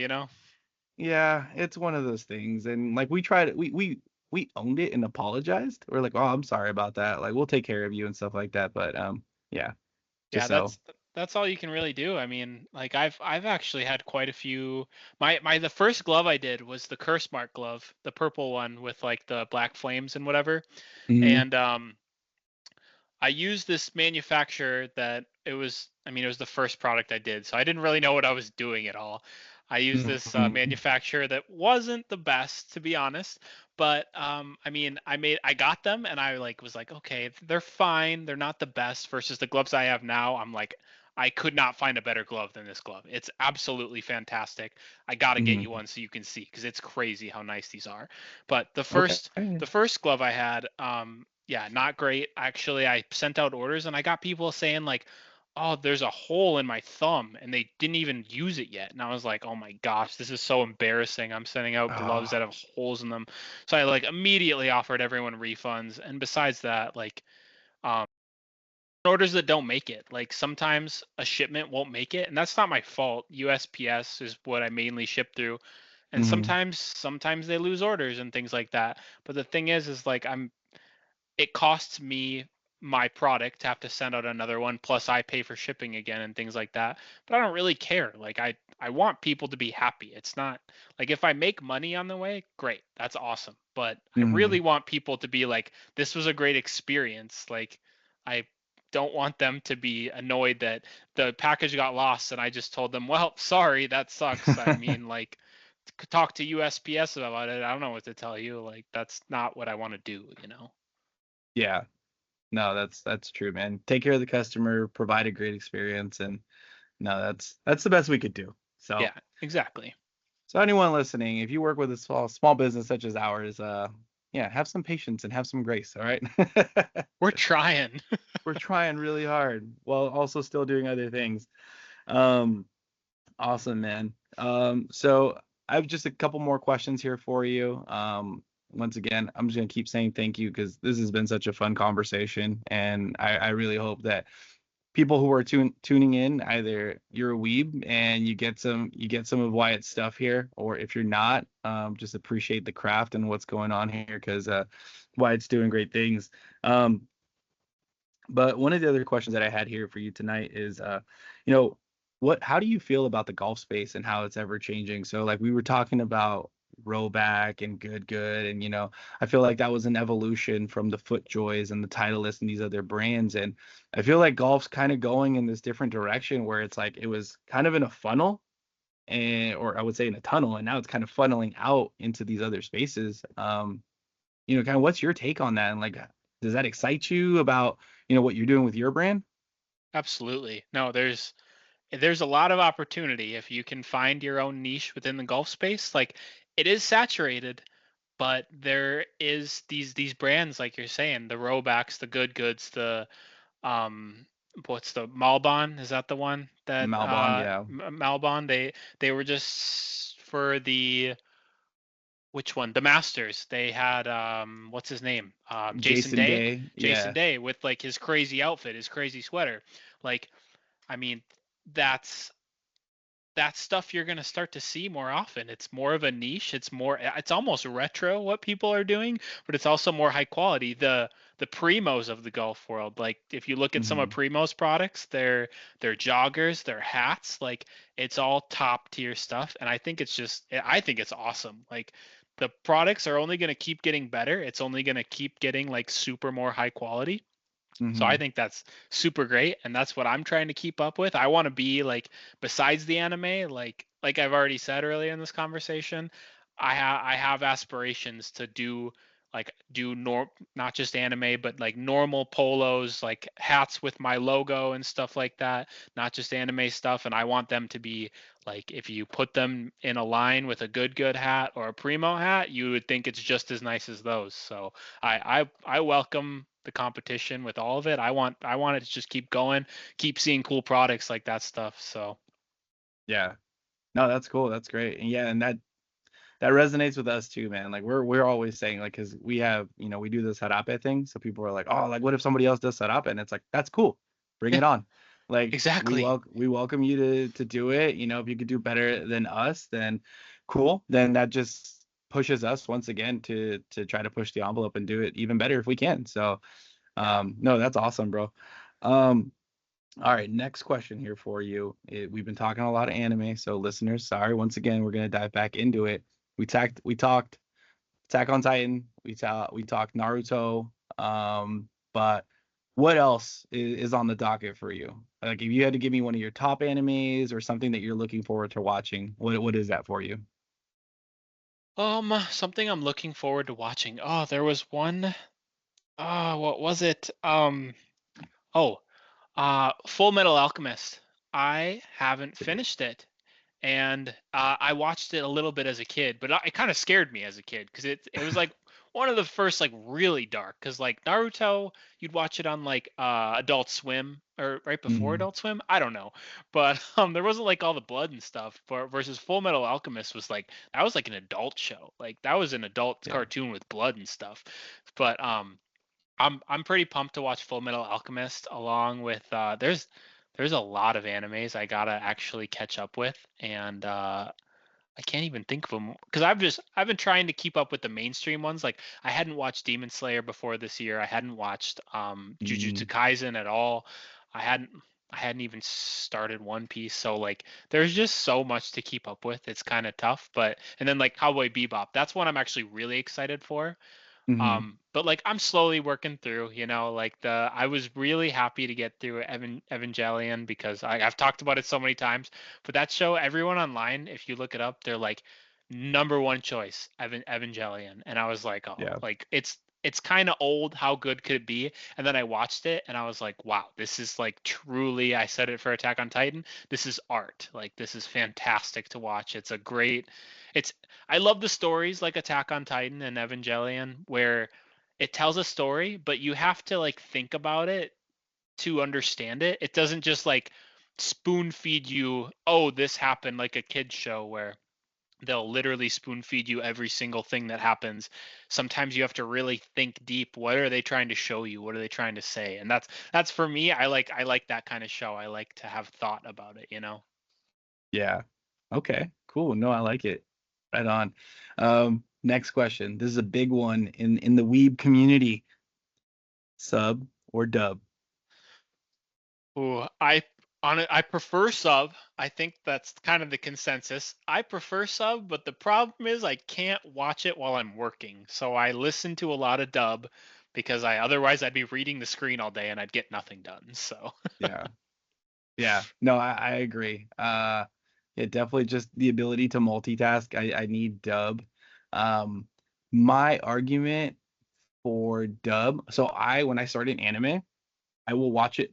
[SPEAKER 1] yeah, it's one of those things. And like we tried it, we owned it and apologized. We're like, oh, I'm sorry about that. Like we'll take care of you and stuff like that. But yeah, just
[SPEAKER 2] Yeah,
[SPEAKER 1] so.
[SPEAKER 2] that's all you can really do. I mean, like I've actually had quite a few. My the first glove I did was the curse mark glove, the purple one with like the black flames and whatever.
[SPEAKER 1] Mhm.
[SPEAKER 2] And I used this manufacturer that I mean, it was the first product I did, so I didn't really know what I was doing at all. I used this
[SPEAKER 1] Mhm.
[SPEAKER 2] manufacturer that wasn't the best, to be honest, but I mean, I got them and I like was like, okay, they're fine, they're not the best versus the gloves I have now. I'm like, I could not find a better glove than this glove. It's absolutely fantastic. I got to get you
[SPEAKER 1] Mhm.
[SPEAKER 2] one so you can see because it's crazy how nice these are. But
[SPEAKER 1] Okay.
[SPEAKER 2] the first glove I had, yeah, not great. Actually, I sent out orders and I got people saying like, "Oh, there's a hole in my thumb," and they didn't even use it yet. And I was like, "Oh my gosh, this is so embarrassing. I'm sending out gloves
[SPEAKER 1] Oh.
[SPEAKER 2] that have holes in them." So I like immediately offered everyone refunds. And besides that, like, um, orders that don't make it. Like sometimes a shipment won't make it, and that's not my fault. USPS is what I mainly ship through, and
[SPEAKER 1] Mhm.
[SPEAKER 2] sometimes they lose orders and things like that. But the thing is like it costs me my product to have to send out another one, plus I pay for shipping again and things like that. But I don't really care. Like I want people to be happy. It's not like if I make money on the way, great, that's awesome. But I really
[SPEAKER 1] Mhm.
[SPEAKER 2] want people to be like, this was a great experience. Like I don't want them to be annoyed that the package got lost and I just told them, well, sorry, that sucks. I mean, like, talk to USPS about it. I don't know what to tell you. Like, that's not what I want to do, you know?
[SPEAKER 1] Yeah. No, that's true, man. Take care of the customer, provide a great experience, and no, that's the best we could do. So,
[SPEAKER 2] Yeah, exactly.
[SPEAKER 1] so anyone listening, if you work with a small business such as ours, yeah, have some patience and have some grace. All right.
[SPEAKER 2] We're trying.
[SPEAKER 1] We're trying really hard while also still doing other things. Um, Awesome, man. So I have just a couple more questions here for you. Once again, I'm just gonna keep saying thank you because this has been such a fun conversation, and I really hope that people who are tuning in, either you're a weeb and you get some of Wyatt's stuff here, or if you're not, just appreciate the craft and what's going on here because Wyatt's doing great things. Um, but one of the other questions that I had here for you tonight is, you know, how do you feel about the golf space and how it's ever changing? So, like we were talking about Rowback and Good, and I feel like that was an evolution from the FootJoys and the Titleist and these other brands, and I feel like golf's kind of going in this different direction where it's like it was kind of in a funnel, or I would say in a tunnel, and now it's kind of funneling out into these other spaces. Kind of what's your take on that? And like, does that excite you about, what you're doing with your brand?
[SPEAKER 2] Absolutely. No, there's a lot of opportunity if you can find your own niche within the golf space. Like it is saturated, but there is these brands like you're saying, the Robacks, the Good Goods, the um what's the Malbon? Is that the one that
[SPEAKER 1] Malbon, yeah.
[SPEAKER 2] Malbon? They were just for the which one? The Masters. They had what's his name? Jason
[SPEAKER 1] Jason
[SPEAKER 2] Day.
[SPEAKER 1] Day,
[SPEAKER 2] Jason
[SPEAKER 1] yeah.
[SPEAKER 2] Day with like his crazy outfit, his crazy sweater. Like, I mean, that's that's stuff you're going to start to see more often. It's more of a niche. It's almost retro what people are doing, but it's also more high quality. The Primos of the golf world, like if you look at some of
[SPEAKER 1] Hmm.
[SPEAKER 2] Primo's products, their joggers, their hats, like it's all top tier stuff. And I think it's awesome. Like the products are only going to keep getting better. It's only going to keep getting like super more high quality. So I
[SPEAKER 1] Hmm.
[SPEAKER 2] think that's super great, and that's what I'm trying to keep up with. I want to be like, besides the anime, like I've already said earlier in this conversation, I have aspirations to do not just anime, but like normal polos, like hats with my logo and stuff like that, not just anime stuff. And I want them to be like, if you put them in a line with a good hat or a primo hat, you would think it's just as nice as those. So I welcome the competition with all of it. I want it to just keep going, keep seeing cool products like that stuff. So
[SPEAKER 1] Yeah. No, that's cool. That's great. And yeah, and that resonates with us too, man. Like we're always saying, like, because we have, we do this Harape thing. So people are like, oh, like what if somebody else does Harape? And it's like, that's cool. Bring
[SPEAKER 2] yeah,
[SPEAKER 1] it on. Like
[SPEAKER 2] exactly.
[SPEAKER 1] we welcome you to do it. If you could do better than us, then cool. Then that just pushes us once again to try to push the envelope and do it even better if we can. So no, that's awesome, bro. Um, all right, next question here for you. We've been talking a lot of anime, so listeners, sorry once again, we're gonna dive back into it. We talked Attack on Titan. We talked Naruto. But what else is on the docket for you? Like, if you had to give me one of your top animes or something that you're looking forward to watching, what is that for you?
[SPEAKER 2] Something I'm looking forward to watching. Oh, there was one. What was it? Oh, Full Metal Alchemist. I haven't
[SPEAKER 1] Same.
[SPEAKER 2] finished it. And I watched it a little bit as a kid, but it kind of scared me as a kid because it was like one of the first like really dark. Because like Naruto, you'd watch it on like Adult Swim or right before
[SPEAKER 1] Hmm.
[SPEAKER 2] Adult Swim. I don't know, but there wasn't like all the blood and stuff. But versus Full Metal Alchemist was like that was like an adult show. Like that was an adult
[SPEAKER 1] Yeah.
[SPEAKER 2] cartoon with blood and stuff. But I'm pretty pumped to watch Full Metal Alchemist along with there's a lot of animes I gotta actually catch up with, and I can't even think of them because I've been trying to keep up with the mainstream ones. Like I hadn't watched Demon Slayer before this year. I hadn't watched Jujutsu
[SPEAKER 1] Mm,
[SPEAKER 2] Kaisen at all. I hadn't I hadn't even started One Piece. So like there's just so much to keep up with. It's kind of tough, but and then like Cowboy Bebop, that's one I'm actually really excited for.
[SPEAKER 1] hmm.
[SPEAKER 2] But like I'm slowly working through, like I was really happy to get through Evangelion because I've talked about it so many times. But that show, everyone online, if you look it up, they're like number one choice, Evangelion. And I was like, oh,
[SPEAKER 1] Yeah.
[SPEAKER 2] like it's kind of old. How good could it be? And then I watched it and I was like, wow, this is like truly, I said it for Attack on Titan. This is art. Like this is fantastic to watch. It's I love the stories like Attack on Titan and Evangelion where it tells a story, but you have to like think about it to understand it. It doesn't just like spoon feed you, oh, this happened like a kid's show where they'll literally spoon feed you every single thing that happens. Sometimes you have to really think deep. What are they trying to show you? What are they trying to say? And that's for me. I like that kind of show. I like to have thought about it.
[SPEAKER 1] Yeah. Okay. Cool. No, I like it. Right on. Next question. This is a big one in the weeb community. Sub or dub?
[SPEAKER 2] Ooh, I prefer sub. I think that's kind of the consensus. I prefer sub, but the problem is I can't watch it while I'm working. So I listen to a lot of dub because I otherwise I'd be reading the screen all day and I'd get nothing done. So
[SPEAKER 1] Yeah. Yeah. No, I agree. Yeah, definitely just the ability to multitask. I need dub. Um, my argument for dub. So when I start an anime, I will watch it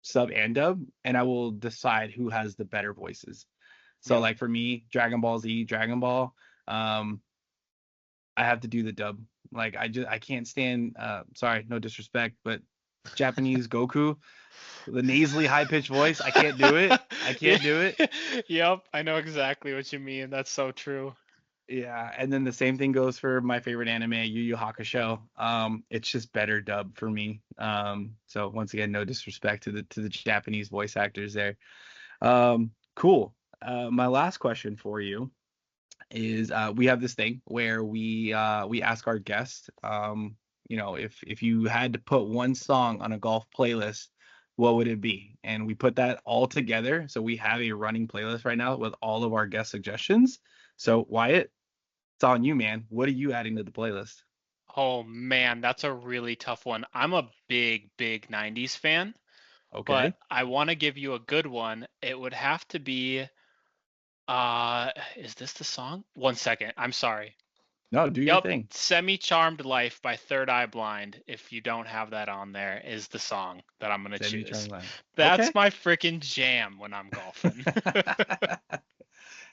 [SPEAKER 1] sub and dub, and I will decide who has the better voices. So
[SPEAKER 2] yep.
[SPEAKER 1] like for me, Dragon Ball Z, Dragon Ball, um, I have to do the dub. Like I can't stand sorry, no disrespect, but Japanese Goku, the nasally high pitched voice, I can't do it. I
[SPEAKER 2] Yeah.
[SPEAKER 1] can't do it.
[SPEAKER 2] Yep, I know exactly what you mean. That's so true.
[SPEAKER 1] Yeah, and then the same thing goes for my favorite anime, Yu Yu Hakusho. It's just better dub for me. So once again, no disrespect to the Japanese voice actors there. Cool. My last question for you is we have this thing where we ask our guests, if you had to put one song on a golf playlist, what would it be? And we put that all together. So we have a running playlist right now with all of our guest suggestions. So Wyatt, it's on you, man. What are you adding to the playlist?
[SPEAKER 2] Oh man, that's a really tough one. I'm a big 90s fan, but
[SPEAKER 1] Okay.
[SPEAKER 2] I want to give you a good one. It would have to be is this the song? One second. I'm sorry.
[SPEAKER 1] No, do your
[SPEAKER 2] Yep,
[SPEAKER 1] thing.
[SPEAKER 2] Semi-Charmed Life by Third Eye Blind. If you don't have that on there, is the song that I'm gonna
[SPEAKER 1] Semi
[SPEAKER 2] choose.
[SPEAKER 1] Charmed Line. Okay.
[SPEAKER 2] That's my freaking jam when I'm golfing.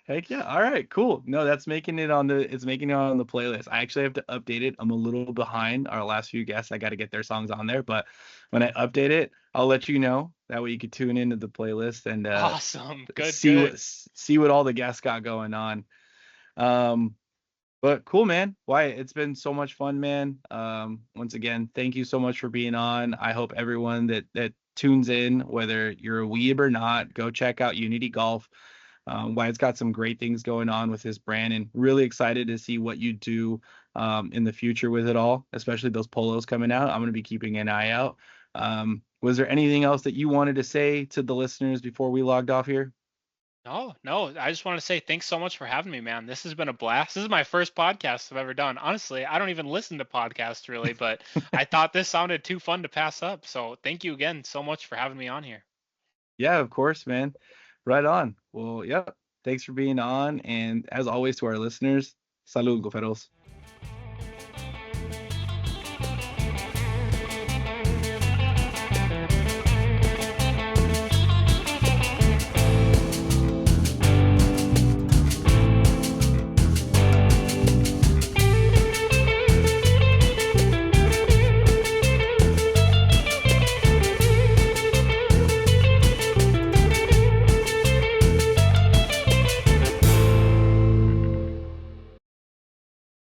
[SPEAKER 1] Heck yeah. All right, cool. No, it's making it on the playlist. I actually have to update it. I'm a little behind our last few guests. I got to get their songs on there, but when I update it, I'll let you know. That way you can tune into the playlist and
[SPEAKER 2] Awesome. Good,
[SPEAKER 1] see
[SPEAKER 2] good.
[SPEAKER 1] what all the guests got going on. Um, but cool, man. Wyatt, it's been so much fun, man. Once again, thank you so much for being on. I hope everyone that tunes in, whether you're a weeb or not, go check out Unity Golf. Wyatt's got some great things going on with his brand, and really excited to see what you do in the future with it all, especially those polos coming out. I'm going to be keeping an eye out. Was there anything else that you wanted to say to the listeners before we logged off here?
[SPEAKER 2] No, no. I just want to say thanks so much for having me, man. This has been a blast. This is my first podcast I've ever done. Honestly, I don't even listen to podcasts really, but I thought this sounded too fun to pass up. So thank you again so much for having me on here.
[SPEAKER 1] Yeah, of course, man. Right on. Well, yeah. Thanks for being on. And as always, to our listeners, salud, goferos.